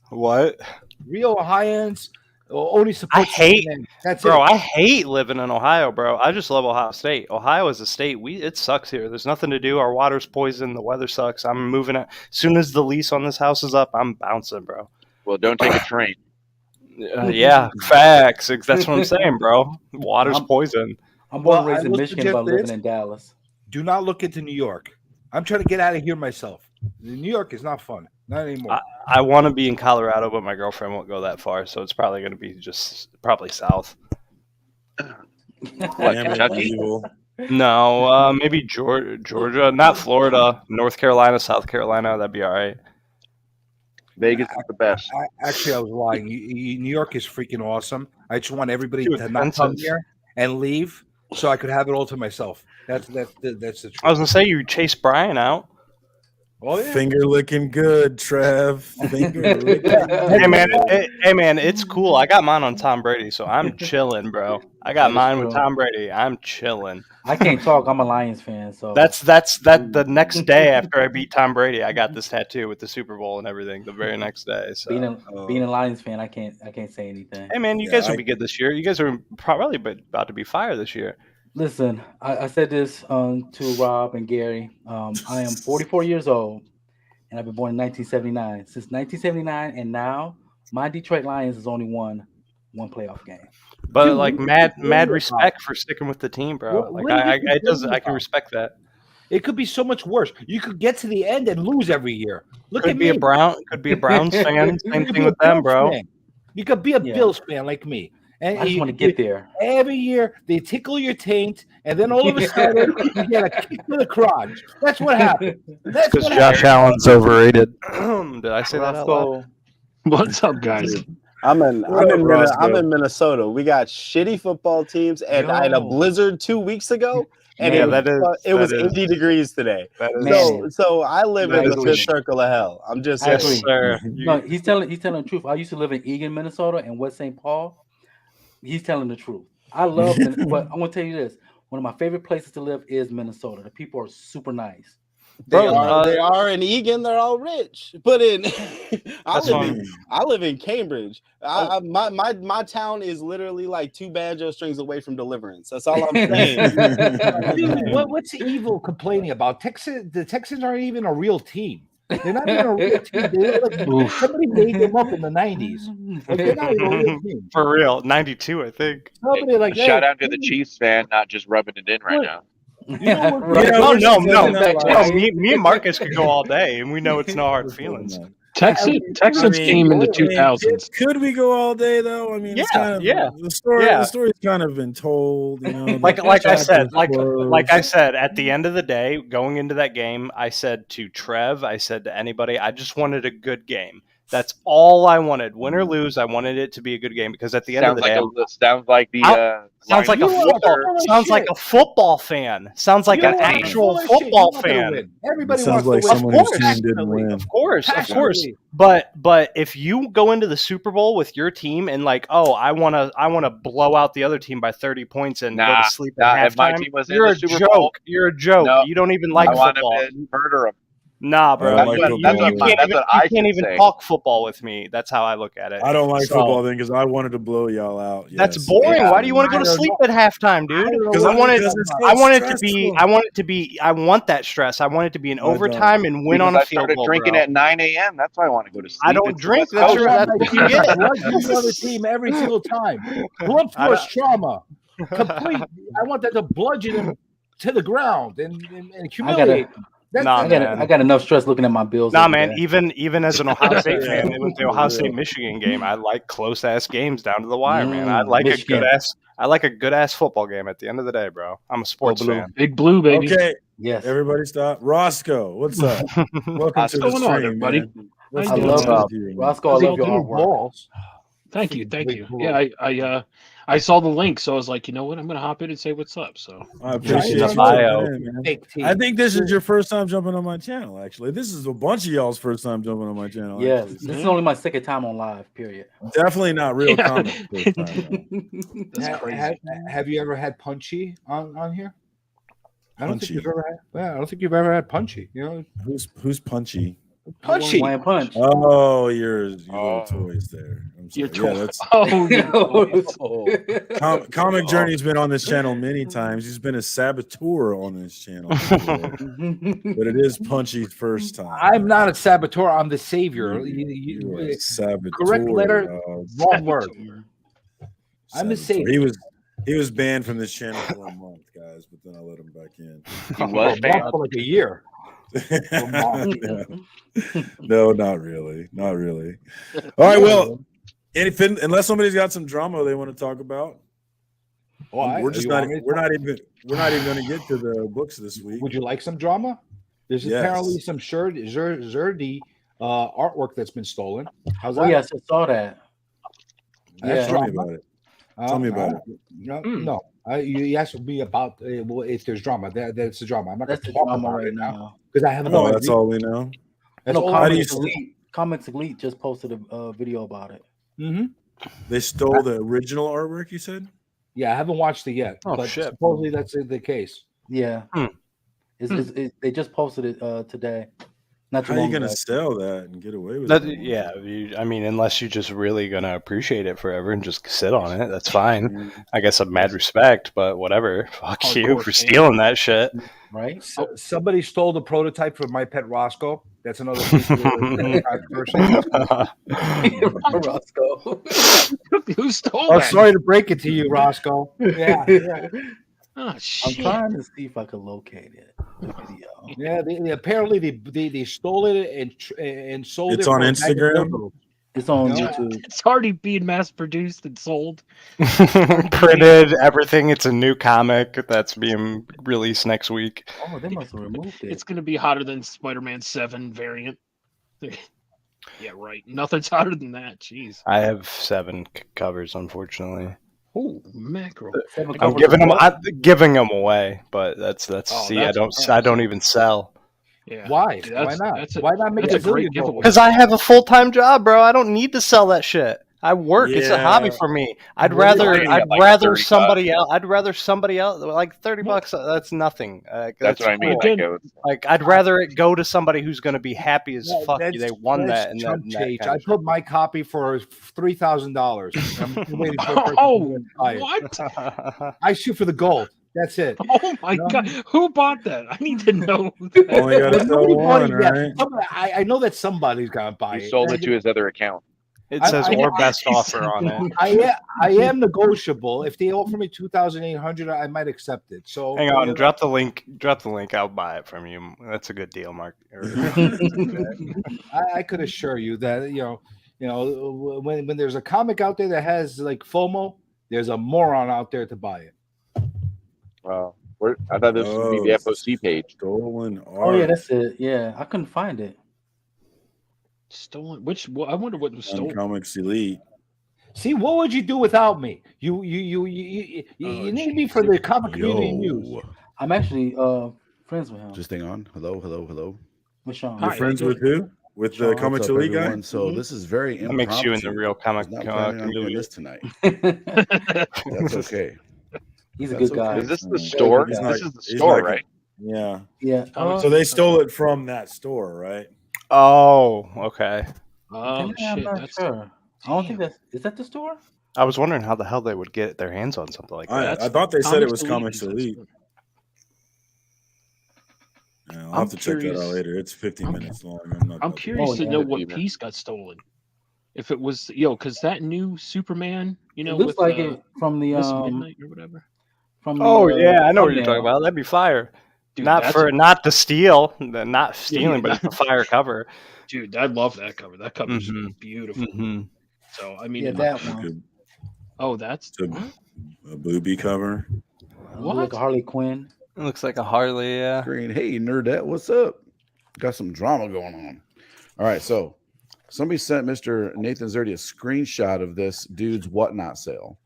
What? Real Ohioans, only supports Cincinnati. That's bro. it. I hate living in Ohio, bro. I just love Ohio State. Ohio is a state. It sucks here. There's nothing to do. Our water's poisoned. The weather sucks. I'm moving it. As soon as the lease on this house is up, I'm bouncing, bro. Well, don't take a train. Yeah, facts. That's what I'm saying, bro. Water's poison. I'm born and Well, raised I in will Michigan, suggest but living this. in Dallas. Do not look into New York. I'm trying to get out of here myself. New York is not fun. Not anymore. I want to be in Colorado, but my girlfriend won't go that far, so it's probably going to be probably south. What, Kentucky? No, maybe Georgia, not Florida, North Carolina, South Carolina. That'd be all right. Vegas is the best. Actually, I was lying. New York is freaking awesome. I just want everybody Too to not come expensive. here and leave, so I could have it all to myself. That's the truth. I was gonna say you chase Brian out. Oh, yeah. Finger licking good, Trev. Finger licking. Hey man, it's cool. I got mine on Tom Brady, so I'm chilling, bro. I got mine with Tom Brady. I'm chilling. I can't talk. I'm a Lions fan, so That's the next day after I beat Tom Brady, I got this tattoo with the Super Bowl and everything. The very next day. So being a Lions fan, I can't say anything. hey man, you guys will be good this year. You guys are probably about to be fired this year. Listen, I said this to Rob and Gary. I am 44 years old, and I've been born in 1979. Since 1979 and now, my Detroit Lions has only won one playoff game. But Dude, like mad respect for sticking with the team, bro. I can respect that. It could be so much worse. You could get to the end and lose every year. Could be a Browns fan. Same thing with them, bro. You could be a Bills fan like me. And I just want to get there. Every year they tickle your taint, and then all of a sudden you get a kick to the crotch. That's what happened. That's Because what Josh happened. Allen's overrated. Did I say that out loud? What's up, guys? I'm in Minnesota. We got shitty football teams, and I had a blizzard 2 weeks ago, and it was 80 degrees today. So I live in the fifth circle of hell. I'm just No, he's telling the truth. I used to live in Eagan, Minnesota, and West St. Paul. He's telling the truth. I love it, but I'm gonna tell you this: one of my favorite places to live is Minnesota. The people are super nice. They are in Eagan. They're all rich, but I live in Cambridge. My town is literally like 2 banjo strings away from deliverance. That's all I'm saying. Dude, what's evil complaining about? The Texans aren't even a real team. They're not even a real team. Somebody made them up in the 90s. They're not even a real team. For real, 92, I think. Somebody like Shout out to the Chiefs fan, not just rubbing it in right now. No. Me and Marcus could go all day, and we know it's no hard feelings. Texans came in the 2000s. Could we go all day though? I mean, it's kind of the story's kind of been told. You know, like I said, at the end of the day, going into that game, I said to Trev, I said to anybody, I just wanted a good game. That's all I wanted. Win or lose, I wanted it to be a good game because at the end of the day, sounds like a football fan. Sounds like an actual football fan. Everybody sounds like someone whose team didn't win. Of course. But if you go into the Super Bowl with your team and like, oh, I want to blow out the other team by 30 points and go to sleep at halftime, you're a joke. You're a joke. No, you don't even like football. Murder them. Nah, bro. You can't even talk football with me. That's how I look at it. I don't like football then because I wanted to blow y'all out. Yes. That's boring. Why do you want to go to sleep at halftime, dude? I want that stress. I want it to be an overtime and win on a field goal. I started drinking at 9 a.m. That's why I want to go to sleep. I don't drink. That's what you get. The other team every single time. Blunt force trauma. Complete. I want that to bludgeon him to the ground and humiliate him. I got enough stress looking at my Bills. Nah, man. Even as an Ohio State fan, it was the Ohio State Michigan game. I like close ass games down to the wire, man. I like a good ass football game at the end of the day, bro. I'm a sports fan. Big blue, baby. Okay. Yes. Everybody stop. Roscoe, what's up? Welcome to the stream, everybody. Man. I love Roscoe. I love your artwork. Thank you. Yeah, I saw the link, so I was like, you know what? I'm going to hop in and say what's up. So I appreciate you. I think this is your first time jumping on my channel. Actually, this is a bunch of y'all's first time jumping on my channel. Yes, this is only my second time on live. Period. Definitely not real comic. Have you ever had Punchy on here? I don't think you've ever had. Yeah, I don't think you've ever had Punchy. You know who's Punchy? Punchy. Hawaiian Punch. Oh, your little toys there. I'm sorry. Your Yeah, that's Comic Journey's been on this channel many times. He's been a saboteur on this channel before, but it is Punchy's first time. I'm not a saboteur. I'm the savior. You are a saboteur. Correct letter, dog. wrong word. I'm the Saboteur. savior. He was banned from this channel for a month, guys, but then I let him back in. He was banned for like a year. No, not really. Not really. All right, well, unless somebody's got some drama they want to talk about. We're not even going to get to the books this week. Would you like some drama? There's apparently some Zerdy artwork that's been stolen. How's that? Oh, yes, I saw that. Yeah, tell me about it. Tell me about it. No. You asked me about if there's drama. That's the drama. I'm not going to talk about it now because I have no idea. That's all we know. That's all Comics Elite just posted a video about it. Mm-hmm. They stole the original artwork, you said? Yeah, I haven't watched it yet, but supposedly that's the case. Yeah. They just posted it today. How are you going to sell that and get away with it? Yeah, I mean, unless you're just really going to appreciate it forever and just sit on it, that's fine. I guess I'm mad respect, but whatever. Fuck you for stealing that shit. Right? So, somebody stole the prototype for My Pet Roscoe. That's another piece of controversy. Roscoe. Who stole Oh, that? sorry to break it to you, Roscoe. Yeah. Oh, I'm shit. trying to see if I can locate it. The video. Yeah, apparently they stole it and sold it. It's on Instagram. It's on YouTube. It's already being mass produced and sold. Printed, everything. It's a new comic that's being released next week. Oh, they must have removed it. It's going to be hotter than Spider-Man 7 variant. Yeah, right. Nothing's hotter than that. Jeez. I have 7 covers, unfortunately. Oh, mackerel! I'm giving them away, but that's I don't even sell. Yeah. Why? Dude, Why not? Why not make a great giveaway? Because I have a full-time job, bro. I don't need to sell that shit. I work. It's a hobby for me. I'd rather somebody else. I'd rather somebody else. Like $30. That's nothing. That's what I mean. Like I'd rather it go to somebody who's going to be happy as fuck. They won that. And that I put my copy for $3,000. I'm waiting for what? I shoot for the gold. That's it. Oh my god! Who bought that? I need to know. Only got to sell one, right? I know that somebody's gonna buy it. He sold it to his other account. It says or best offer on it. I am negotiable. If they offer me $2,800, I might accept it. So hang on, drop the link. Drop the link. I'll buy it from you. That's a good deal, Mark. I could assure you that when there's a comic out there that has like FOMO, there's a moron out there to buy it. Wow, I thought this would be the FOC page. Stolen art. Oh yeah, that's it. Yeah, I couldn't find it. Stolen? I wonder what was stolen. Comics Elite. See, what would you do without me? You need me for the comic community news. I'm actually friends with him. Just hang on. Hello. With Sean. You're friends with who? With the Comics Elite guy? So this is very that makes you in the real comic community this tonight. That's okay. He's a good guy. Is this the store? This is the store, right? Yeah. Yeah. So they stole it from that store, right? Oh, okay. Oh I'm shit! not sure. I don't think is that the store? I was wondering how the hell they would get their hands on something like that. I thought they said it was Comics Elite. Yeah, I'll have to check that out later. It's 15 minutes long. I'm curious to know what piece got stolen. If it was, because that new Superman, it looks with, like it from the Midnight or whatever. From yeah, I know what you're talking about. That'd be fire. Dude, not to steal, not stealing, but it's a fire cover. Dude, I love that cover. That cover is beautiful. Mm-hmm. So I mean, yeah, that one. Oh, that's a booby cover. What? Like a Harley Quinn. It looks like a Harley. Yeah. Green. Hey, Nerdette, what's up? Got some drama going on. All right, so somebody sent Mr. Nathan Zerdy a screenshot of this dude's whatnot sale,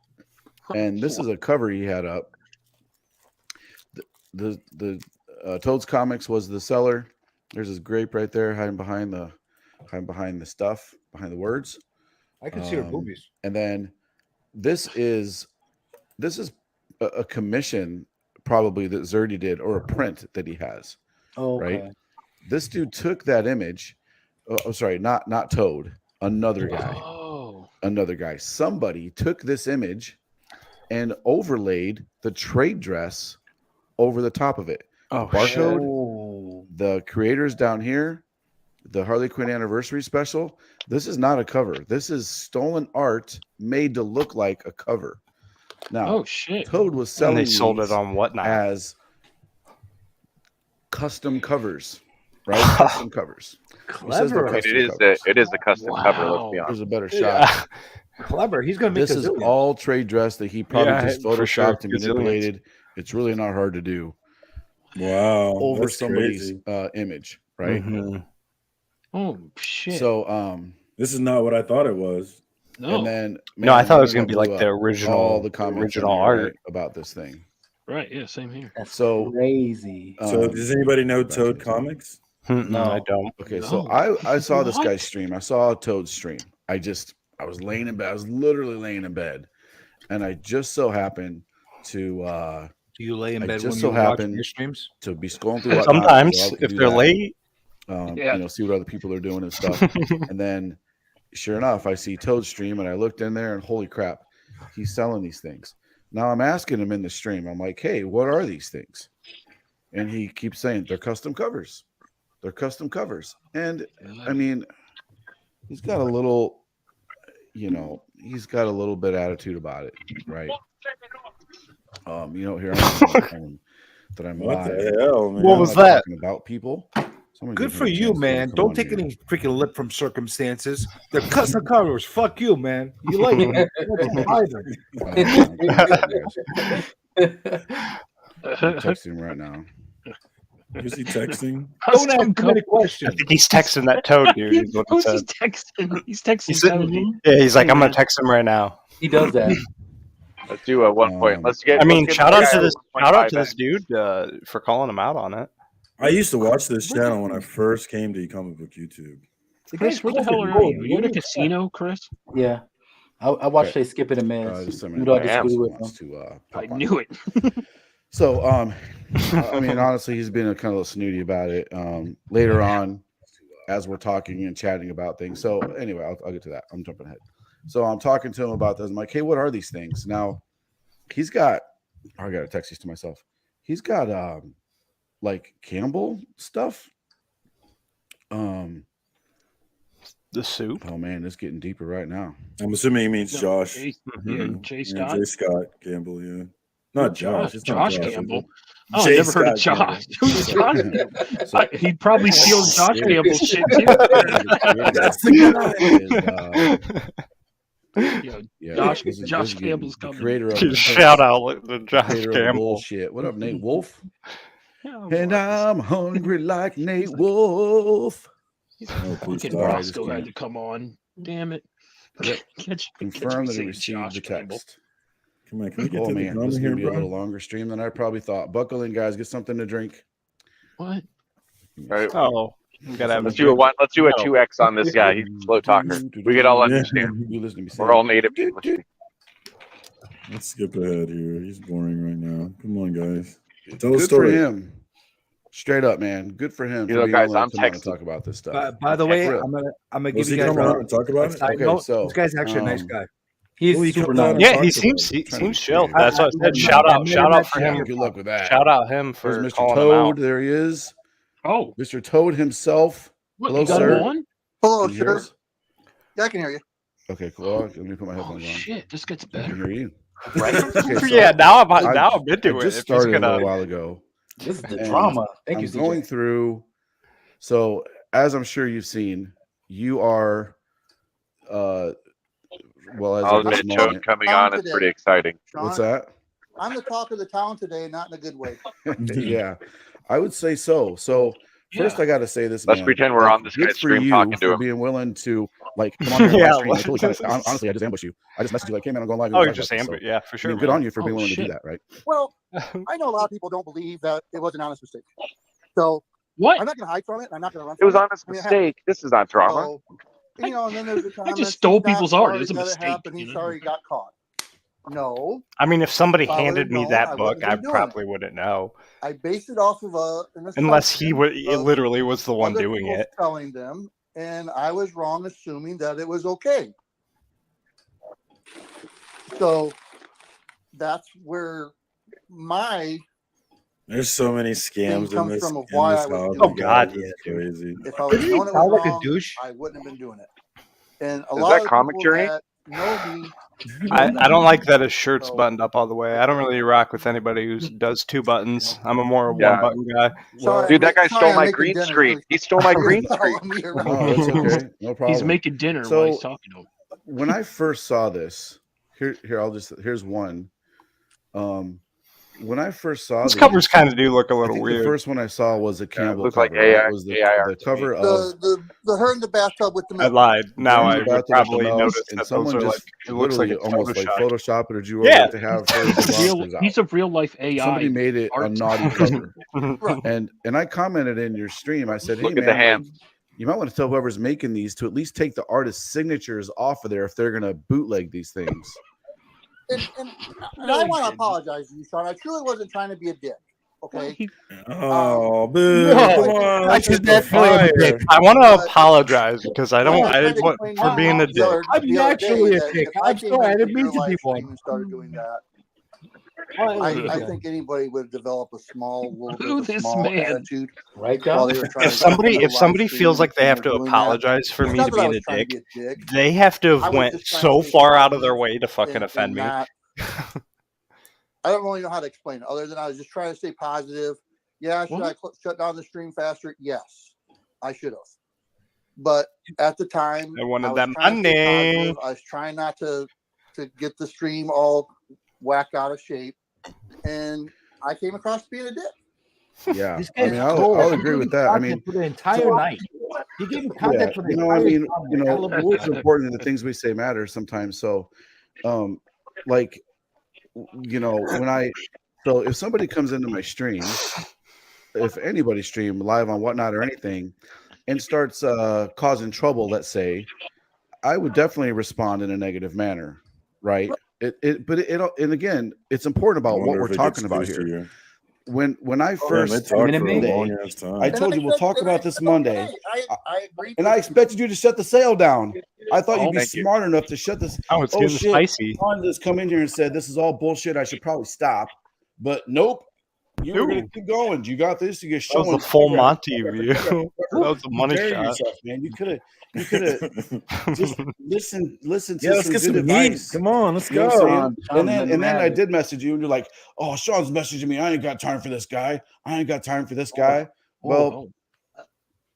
and this is a cover he had up. The Toads Comics was the seller. There's his grape right there, hiding behind the stuff, behind the words. I can see her boobies. And then this is a commission probably that Zerdy did, or a print that he has. Oh, okay. Right. This dude took that image Oh, sorry, not Toad. Another guy. Oh. Another guy. Somebody took this image and overlaid the trade dress over the top of it. Oh, Barcode. The creators down here, the Harley Quinn anniversary special. This is not a cover. This is stolen art made to look like a cover. Now, oh shit! Toad was selling And they sold these it on Whatnot as custom covers, right? Custom covers. Clever. I mean, it is a custom cover. Let's be honest. There's a better shot. Clever. He's gonna make this is all trade dress that he probably just photoshopped and manipulated. It's really not hard to do. Wow, over that's somebody's crazy. image, right? Mm-hmm. Oh shit! So this is not what I thought it was. No, and then no, I thought it was going to be like the original, all the comments original art about this thing. Right? Yeah, same here. That's so crazy. So does anybody know Toad Comics? No, I don't. Okay, so I saw this guy's stream. I saw Toad's stream. I was laying in bed. I was literally laying in bed, and I just so happened to. Do you lay in I bed just when so you watch happened your streams? to be scrolling through. Sometimes, so if they're late, see what other people are doing and stuff. And then, sure enough, I see Toad's stream, and I looked in there, and holy crap, he's selling these things. Now I'm asking him in the stream. I'm like, hey, what are these things? And he keeps saying they're custom covers. They're custom covers. And I mean, he's got a little, he's got a little bit of attitude about it, right? Here that I'm What live. the hell, man? What was that? About people. Good for you, man. Don't take any freaking lip from circumstances. They're custom covers. Fuck you, man. You like it. I'm texting him right now. Is he texting? Don't ask too many questions. I think he's texting that Toad dude. Is what he said. He's texting. Yeah, he's like, I'm gonna text him right now. He does that. Let's do a 1 point. Let's get. I mean, let's get shout the out guy to with this, 1.5 shout out to back. this dude for calling him out on it. I used to watch this channel when I first came to comic book YouTube. Chris, where the hell are you? Are you in a casino, Chris? Yeah. I watched they skip it a minute. Even though I disagree with them. I knew it. So, I mean, honestly, he's been a kind of snooty about it. Later on, as we're talking and chatting about things. So, anyway, I'll get to that. I'm jumping ahead. So, I'm talking to him about this. I'm like, hey, what are these things? Now, he's got, I got to text these to myself. He's got, like Campbell stuff. The soup. Oh man, it's getting deeper right now. I'm assuming he means Josh. Jay Yeah, Scott. Jay Scott Campbell, yeah. Not Josh. It's Josh not Josh, Campbell. is it? Oh, I Jay never heard of Scott Josh. Who's Josh Campbell? He'd probably steal Josh Campbell's shit too. That's the Josh Campbell's the coming. creator of Shout out to Josh creator of Campbell. bullshit. What up, Nate Wolf? And I'm hungry like Nate Wolf. Fucking Sorry, I Roscoe just had to come on. Damn it. Confirm that he received the text. Come on, can we get Oh to the man, drama this is here, gonna be a bro? little longer stream than I probably thought. Buckle in, guys. Get something to drink. What? All right. Oh, we gotta have Let's do a 2x on this guy. He's a slow talker. We could all understand. You listen to me. We're all native English. Let's skip ahead here. He's boring right now. Come on, guys. Tell a Good story. for him. Straight up, man. Good for him. You for know, being guys, willing I'm to come out and texting. talk about this stuff. By the way, Real. I'm gonna Was give he you guys coming out and talk about it? side Okay, note. so, This guy's actually a nice guy. He's Well, he super comes out nice. and Yeah, talks he about seems it. seems chill. I- That's what I said. Shout out for him. Good luck with that. Shout out him for There's Mr. calling Toad. him out. There he is. Oh, Mr. Toad himself. what? Hello, You got sir. him on? Hello, Can you hear sir. us? Yeah, I can hear you. Okay, cool. Let me put my Oh headphones on. shit, this gets I can better. hear you. Right? Okay, so Yeah, now I'm I into it. just If he's started a gonna- little while ago. This is the And drama. Thank I'm you, going CJ. through. So, as I'm sure you've seen, you are, well, as I'll of this admit, Toad moment, coming on is pretty exciting. what's Sean, that? I'm the talk of the town today, not in a good way. Yeah, I would say so. So, first, I got to say this. Let's man, pretend we're like, on this good guy's for stream you talking to for him. being willing to come on here Yeah, and live stream. I totally honestly, I just ambushed you. I just messaged you like, hey man, I'm going live. Oh, Talk you about just this. ambush. So, Yeah, for sure. I mean, good man. on you for being Oh, willing to do shit. that, right? Well, I know a lot of people don't believe that it was an honest mistake. So What? I'm not going to hide from it. And I'm not going to run It was from honest I mean, it mistake. This is not drama. So, and then there's the I comments. just stole he's not people's art. sorry It was a that mistake, happened. He's you know? sorry he got caught. No, I mean, if somebody If I handed would've me known, that I book, wouldn't I be doing probably wouldn't know. I based it off of an Unless he assumption would, it of literally was the one other doing people it. telling them, and I was wrong assuming that it was okay. So that's where my There's so many thing scams in comes this. from of in why this I was house. doing God, it. it's crazy. If I would have known it was Sound like a wrong, douche. I wouldn't have been doing it. And a Is lot that of the Comic people Journey? that know me I don't like that his shirt's So- buttoned up all the way. I don't really rock with anybody who does 2 buttons. I'm a more Yeah. 1 button guy. Sorry, Dude, that guy sorry, stole I'm my making green dinner. screen. He stole my green screen. Follow me around. No, it's okay. No problem. He's making dinner So- while he's talking to him. When I first saw this, here's one. When I first saw These these, covers kind of do look a I little think weird. the first one I saw was a Campbell looks cover. like AI Right? It was the art cover of The her in the bathtub with the I milk. lied. Now Burns I the would bathtub with the probably milk, notice and that those someone are just like it looks like literally it's almost like Photoshopped. photoshopped it or drew Yeah. over it to have Ferris the boxers out. He's a real life AI. Somebody made it a art. naughty cover, Right. and I commented in your stream. I said, "Hey Look at the man, ham. like, you might want to tell whoever's making these to at least take the artist's signatures off of there if they're gonna bootleg these things." And I want to apologize to you, Sean. I truly wasn't trying to be a dick. Okay. Oh, boo! no, Come on, I let's just get the fire. I want to But- apologize because I don't. Well, I trying to want explain for to being you a the dick. other- I'm the other actually day a that dick. if I I'm came sorry, I into didn't your mean to be live one. stream and started doing that, I think anybody would develop a little bit Boo of a this small man. attitude. Right, while John? they were trying If to come somebody into if the somebody live feels stream like they have and to doing that. apologize for It's me not to that I being was a trying to dick, be a dick. they have to I have was went just trying so to be far out of their positive way to fucking and offend me. not- I don't really know how to explain it other than I was just trying to stay positive. Yeah, should I shut down the stream faster? Yes, I should have. But at the time, I wanted was that trying to stay money. positive. I was trying not to get the stream all whacked out of shape, and I came across being a dick. Yeah, This I guy's mean, cool. I'll agree with that. I mean, for the entire night. He gave me yeah, content for the entire I mean, time. I love what's this. important, the things we say matter sometimes. So, like, so if somebody comes into my stream, if anybody stream live on Whatnot or anything, and starts causing trouble, let's say, I would definitely respond in a negative manner, right? And again, it's important about what we're talking about here. When I first they talked for a Monday, long ass time. I told you we'll talk about this Monday, I agree. and I expected you to shut the sale down. I thought you'd be thank you. smart enough to shut this. Oh, it's getting shit! spicy. Sean just come in here and said this is all bullshit. I should probably stop, but nope. You were gonna keep going. You got this. You get That was showing the full Monty view. That was a money Prepare shot. yourself, man. You could have just listen to Yeah, let's some get good some heat. advice. Come on, let's You know what I'm go. saying? And then I did message you, and you're like, "Oh, Sean's messaging me. I ain't got time for this guy. I ain't got time for this guy." Well,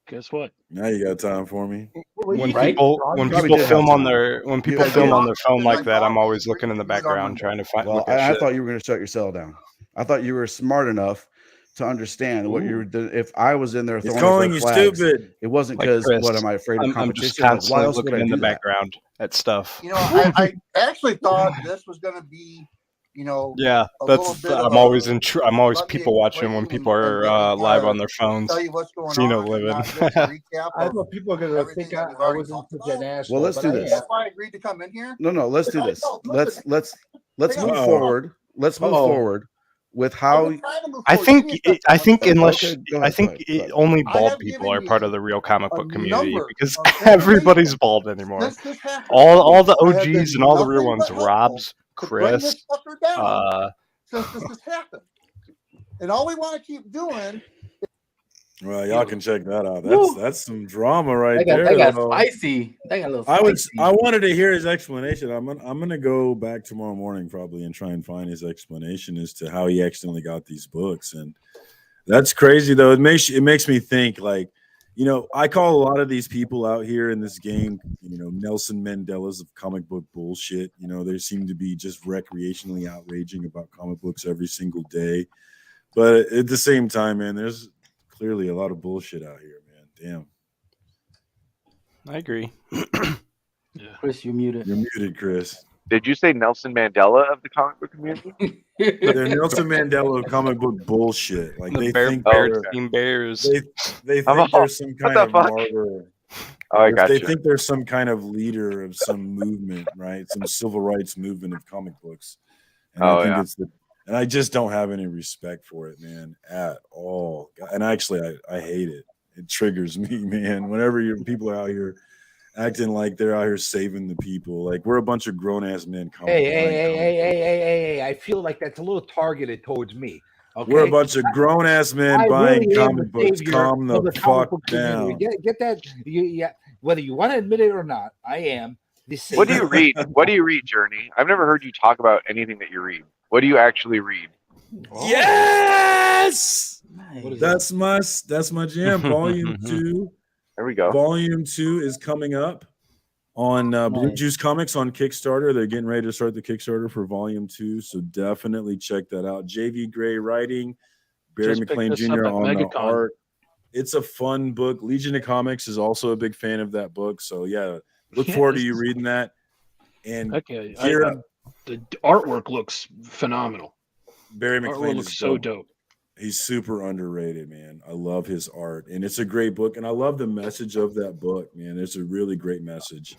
guess what? Now you got time for me. When Right? people Probably film did have on time. their You film did. on their phone like that, I'm always looking in the background trying to find. Well, Look at I shit. thought you were going to shut your cell down. I thought you were smart enough to understand what you were doing. If I was in there He's throwing calling red you flags, stupid. it wasn't Like because Chris, what am I afraid of I'm just competition? Like, why constantly else would looking I in do the that? background at stuff. You know, I actually thought this was going to be, Yeah, a that's. little bit of I'm always a I'm always let me people watching when explain people are and live on their phones. tell you what's going Casino on, and living. not just a recap I of thought people are gonna everything think that I we've already wasn't talked such an about. asshole. Well, let's but do I this. am. That's why I agreed to come in here. No, let's do this. Let's Hang move on. forward. Let's move Uh-oh. forward with how. I've been trying to move I forward. think Give me a second. I think Okay. unless Okay, go I ahead, think go ahead, go ahead. only I bald have people given are part you of the real comic a book community number because of information everybody's bald anymore. since this happened. All the I have been OGs and all the real nothing ones, but helpful Rob's, to bring this Chris, fucker down since this uh, has happened. And all we want to keep doing Well, y'all can check that out. Woo. That's some drama right That there. got though. spicy. That got a little I spicy. wanted to hear his explanation. I'm gonna go back tomorrow morning probably and try and find his explanation as to how he accidentally got these books. And that's crazy though. It makes me think like, I call a lot of these people out here in this game, Nelson Mandela's of comic book bullshit. They seem to be just recreationally outraging about comic books every single day. But at the same time, man, there's clearly a lot of bullshit out here, man. Damn. I agree. Chris, you're muted. You're muted, Chris. Did you say Nelson Mandela of the comic book community? They're Nelson Mandela of comic book bullshit. Like The they Bear think Team Bears. they think there's some kind of martyr. Oh, I got They you. think there's some kind of leader of some movement, right? Some civil rights movement of comic books. And I think it's and I just don't have any respect for it, man, at all. And actually, I hate it. It triggers me, man. Whenever your people are out here acting like they're out here saving the people, like we're a bunch of grown ass men. Hey! I feel like that's a little targeted towards me. Okay, we're a bunch of grown ass men I buying really am comic the books. savior Calm of the the comic fuck book community. down. Get that? Yeah, whether you want to admit it or not, I am the savior. What do you read? What do you read, Journey? I've never heard you talk about anything that you read. What do you actually read? Yes, Nice. that's my jam. Volume 2. There we go. Volume 2 is coming up on Blue Juice Comics on Kickstarter. They're getting ready to start the Kickstarter for Volume 2, so definitely check that out. JV Gray writing, Barry Just picked McLean this Jr. up at on the MegaCon. art. It's a fun book. Legion of Comics is also a big fan of that book, so yeah, look forward to you reading that. And Okay, Kira, the artwork looks phenomenal. Barry McLean Artwork looks so dope. He's super underrated, man. I love his art, and it's a great book, and I love the message of that book, man. It's a really great message.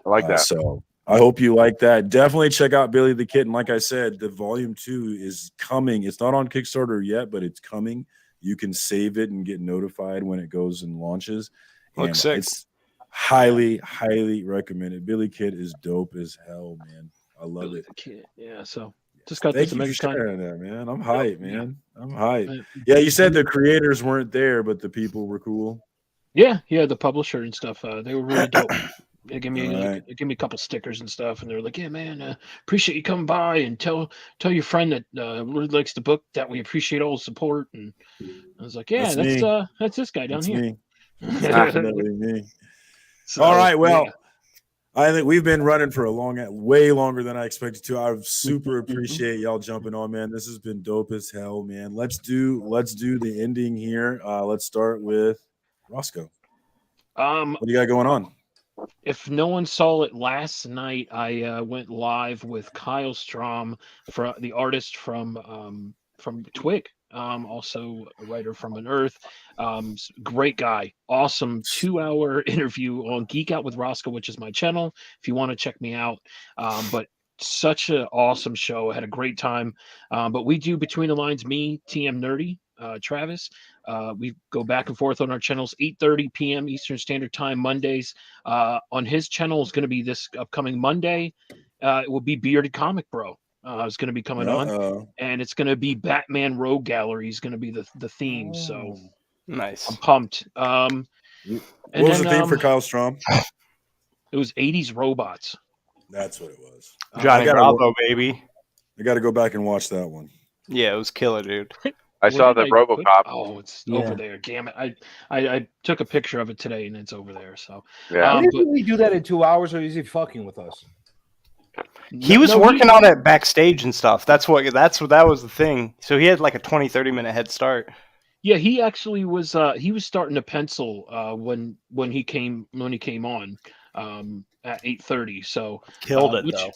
I like that. So I hope you like that. Definitely check out Billy the Kid. And like I said, the volume 2 is coming. It's not on Kickstarter yet, but it's coming. You can save it and get notified when it goes and launches. Looks sick. It's highly, highly recommended. Billy Kid is dope as hell, man. I love Billy it. the Kid. Yeah, so just got Thank this you for MegaCon. sharing that, man. I'm hyped, man. I'm hyped. Yeah, you said the creators weren't there, but the people were cool. Yeah, the publisher and stuff. They were really dope. They gave me Right. they gave me a couple stickers and stuff, and they were like, "Yeah, man, appreciate you coming by and tell your friend that really likes the book that we appreciate all the support." And I was like, "Yeah, that's this guy down That's here." me. That's definitely me. So, All right, well, yeah. I think we've been running for way longer than I expected to. I super appreciate y'all jumping on, man. This has been dope as hell, man. Let's do the ending here. Let's start with Roscoe. What do you got going on? If no one saw it last night, I went live with Kyle Strom, the artist from Twig, also a writer from Unearth. Great guy, awesome 2-hour interview on Geek Out with Roscoe, which is my channel if you want to check me out. But such an awesome show. I had a great time. But we do Between the Lines, me, TM Nerdy, Travis. We go back and forth on our channels, 8:30 p.m. Eastern Standard Time, Mondays. On his channel is going to be this upcoming Monday. It will be Bearded Comic Bro. Is going to be coming on, and it's going to be Batman Rogue Gallery is going to be the theme. So nice. I'm pumped. What was the theme for Kyle Strom? It was 80s robots. That's what it was. Johnny Bravo, baby. I got to go back and watch that one. Yeah, it was killer, dude. I saw the RoboCop. Oh, it's over there. Damn it! I took a picture of it today, and it's over there. So yeah. Did we do that in 2 hours, or is he fucking with us? He was working on it backstage and stuff. That was the thing. So he had like a 20-30 minute head start. Yeah, he actually was. He was starting to pencil when he came on at 8:30. So killed it though.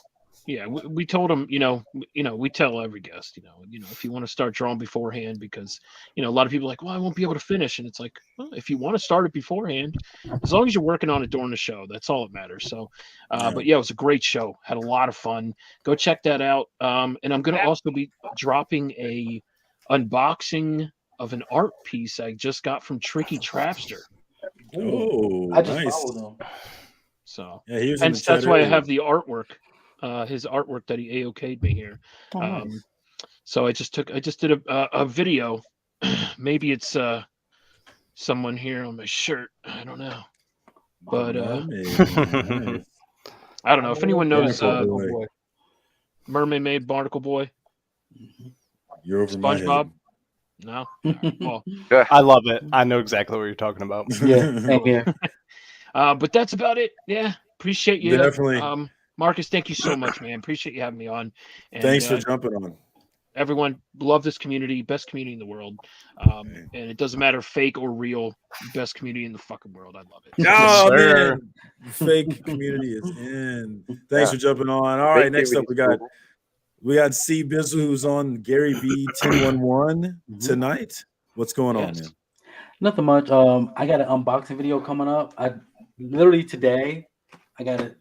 Yeah, we told him, we tell every guest, if you want to start drawing beforehand, because, a lot of people are like, well, I won't be able to finish. And it's like, well, if you want to start it beforehand, as long as you're working on it during the show, that's all that matters. So, but yeah, it was a great show. Had a lot of fun. Go check that out. And I'm going to also be dropping a unboxing of an art piece I just got from Tricky Trapster. Oh, I just nice. followed him. So, yeah, he was and that's why I have the artwork. His artwork that he AOK'd me here. Nice. So I just did a video. Maybe it's someone here on my shirt. I don't know, but nice. I don't know if anyone knows Boy. Mermaid Maid Barnacle Boy. You're over SpongeBob. No, well, I love it. I know exactly what you're talking about. Yeah, same here. But that's about it. Yeah, appreciate you. Definitely. Marcus, thank you so much, man. Appreciate you having me on. And, thanks for jumping on. Everyone, love this community, best community in the world. And it doesn't matter fake or real, best community in the fucking world. I love it. Oh, man. Fake community is in. Thanks for jumping on. All right, next up we got C Bizzle, who's on Gary B 1011 tonight. What's going on, man? Nothing much. I got an unboxing video coming up. I literally today I got it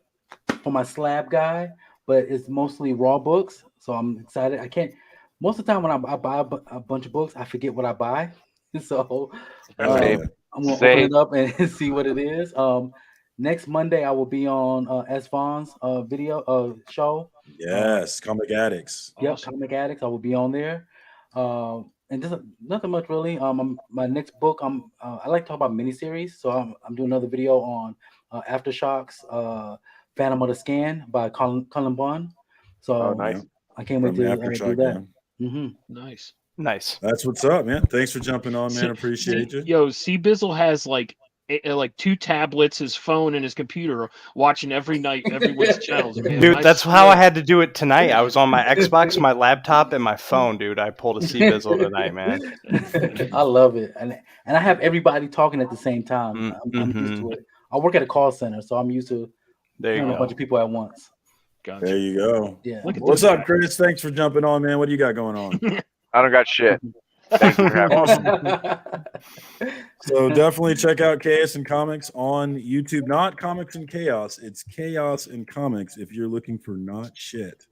for my slab guy, but it's mostly raw books, so I'm excited. I can't. Most of the time when I buy a bunch of books, I forget what I buy. So I'm I'm gonna open it up and see what it is. Next Monday I will be on S. Vaughn's video show. Yes, Comic Addicts. Yep, Awesome. Comic Addicts. I will be on there. And just nothing much really. My next book. I like to talk about miniseries, so I'm doing another video on Aftershocks, Phantom of the Scan by Cullen Bunn. So nice. I can't wait to do that. Nice. Nice. That's what's up, man. Thanks for jumping on, man. Appreciate you. Yo, C Bizzle has like 2 tablets, his phone, and his computer, watching every night everyone's channels, man. Dude, that's how I had to do it tonight. I was on my Xbox, my laptop, and my phone, dude. I pulled a C-Bizzle tonight, man. I love it, and I have everybody talking at the same time. I'm used to it. I work at a call center, so I'm used to hearing a bunch of people at once. Gotcha. There you go. Yeah. What's up, Chris? Thanks for jumping on, man. What do you got going on? I don't got shit. Thank you for having me. So definitely check out Chaos and Comics on YouTube. Not Comics and Chaos. It's Chaos and Comics if you're looking for not shit.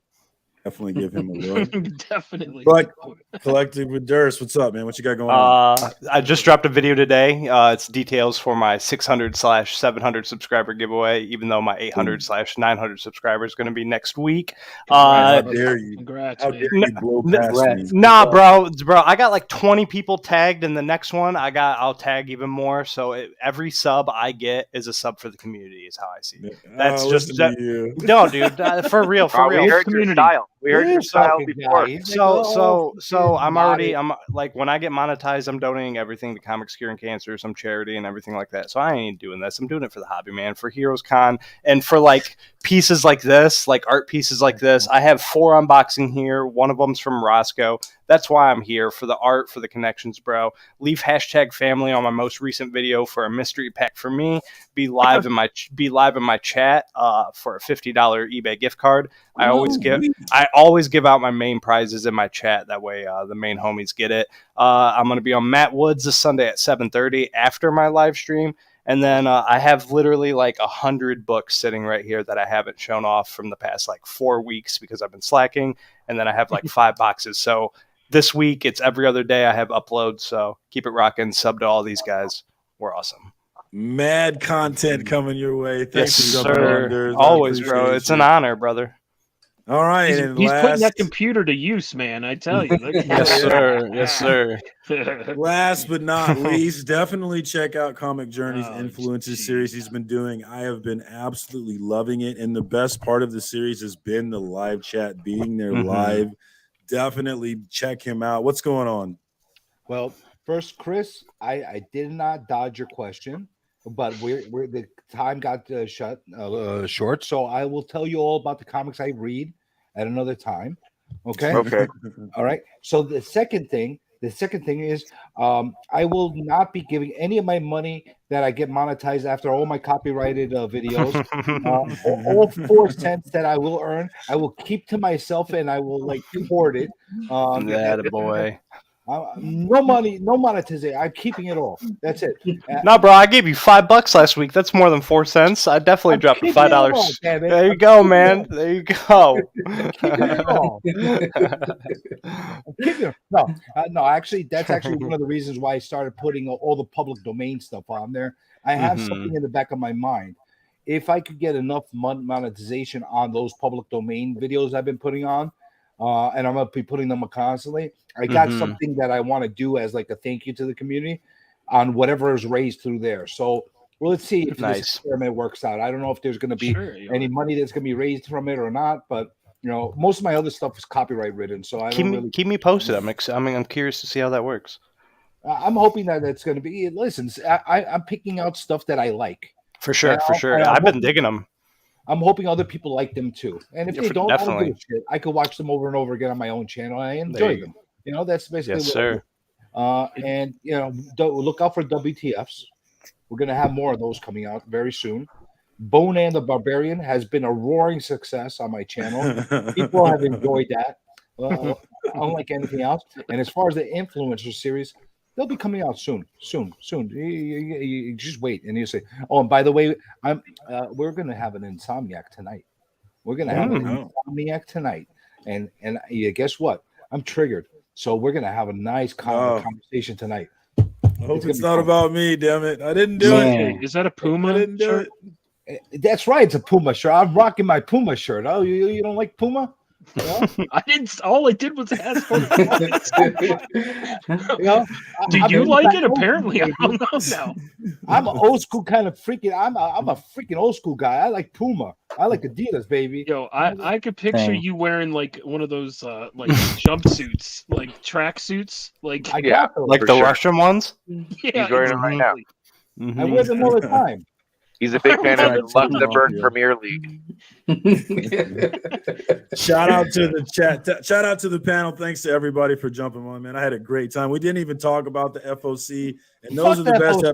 Definitely give him a look. Definitely. But Collective with Durst, what's up, man? What you got going on? I just dropped a video today. It's details for my 600/700 subscriber giveaway, even though my 800/900 subscriber is going to be next week. How dare you? Congrats, How dare you blow past me? Nah, bro, I got like 20 people tagged in the next one. I'll tag even more. So every sub I get is a sub for the community, is how I see it. That's just no, dude, for real, We heard your style. We heard your style before. So I'm like, when I get monetized, I'm donating everything to Comics Curing Cancer, some charity and everything like that. So I ain't doing this. I'm doing it for the hobby, man, for Heroes Con and for like pieces like this, like art pieces like this. I have 4 unboxing here. One of them's from Roscoe. That's why I'm here, for the art, for the connections, bro. Leave #family on my most recent video for a mystery pack for me. Be live in my chat for a $50 eBay gift card. I always give out my main prizes in my chat. That way the main homies get it. I'm going to be on Matt Woods this Sunday at 7:30 after my live stream. And then I have literally like 100 books sitting right here that I haven't shown off from the past like 4 weeks because I've been slacking. And then I have like 5 boxes. So this week, it's every other day I have uploads. So keep it rocking. Sub to all these guys. We're awesome. Mad content coming your way. Thanks Yes, for jumping sir. on, Durst. Always, bro. It's an honor, brother. All right. He's putting that computer to use, man. I tell you. Yes, sir. Yes, sir. Last but not least, definitely check out Comic Journey's Influences series he's been doing. I have been absolutely loving it. And the best part of the series has been the live chat, being there live. Definitely check him out. What's going on? Well, first, Chris, I did not dodge your question, but we're the time got short, so I will tell you all about the comics I read at another time. Okay. Okay. All right. So the second thing is I will not be giving any of my money that I get monetized after all my copyrighted videos. All 4 cents that I will earn, I will keep to myself, and I will like hoard it. That boy. No money, no monetization. I'm keeping it all. That's it. No, bro, I gave you $5 last week. That's more than 4 cents. I definitely dropped the $5. There you go, man. There you go. No, actually, that's actually one of the reasons why I started putting all the public domain stuff on there. I have something in the back of my mind. If I could get enough monetization on those public domain videos I've been putting on, and I'm going to be putting them constantly, I got something that I want to do as like a thank you to the community on whatever is raised through there. So let's see if this experiment works out. I don't know if there's going to be any money that's going to be raised from it or not, but most of my other stuff is copyright ridden. So keep me posted. I'm curious to see how that works. I'm hoping that it's going to be. Listen, I'm picking out stuff that I like. For sure. I've been digging them. I'm hoping other people like them too. And if they don't, definitely. I don't give a shit. I could watch them over and over again on my own channel. I enjoy them. That's basically yes, sir. And look out for WTFs. We're gonna have more of those coming out very soon. Bonan the Barbarian has been a roaring success on my channel. People have enjoyed that, unlike anything else. And as far as the influencer series, they'll be coming out soon. You just wait, and you say, "Oh, and by the way, we're gonna have an Insomniac tonight. We're gonna have an Insomniac tonight, and guess what? I'm triggered, so we're gonna have a nice conversation tonight." I hope it's not about me, damn it. I didn't do it. Is that a Puma I didn't do shirt? That's right. It's a Puma shirt. I'm rocking my Puma shirt. Oh, you don't like Puma? Yeah. I didn't. All I did was ask for You do you like it? Apparently, I don't know now. I'm an old school kind of freaking. I'm a freaking old school guy. I like Puma. I like Adidas, baby. Yo, I could picture you wearing like one of those like jumpsuits, like track suits, like like the Russian ones. Yeah, he's wearing them right now. I wear them all the time. He's a big fan of the Luxembourg Premier League. Shout out to the chat. Shout out to the panel. Thanks to everybody for jumping on, man. I had a great time. We didn't even talk about the FOC, and those are the best.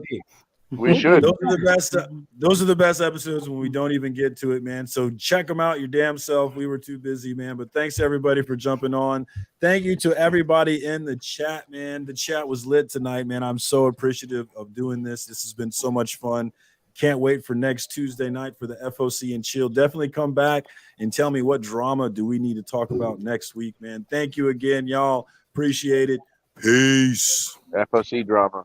We should. Those are the best. Those are the best episodes when we don't even get to it, man. So check them out your damn self. We were too busy, man. But thanks to everybody for jumping on. Thank you to everybody in the chat, man. The chat was lit tonight, man. I'm so appreciative of doing this. This has been so much fun. Can't wait for next Tuesday night for the FOC and chill. Definitely come back and tell me what drama do we need to talk about next week, man. Thank you again, y'all. Appreciate it. Peace. FOC drama.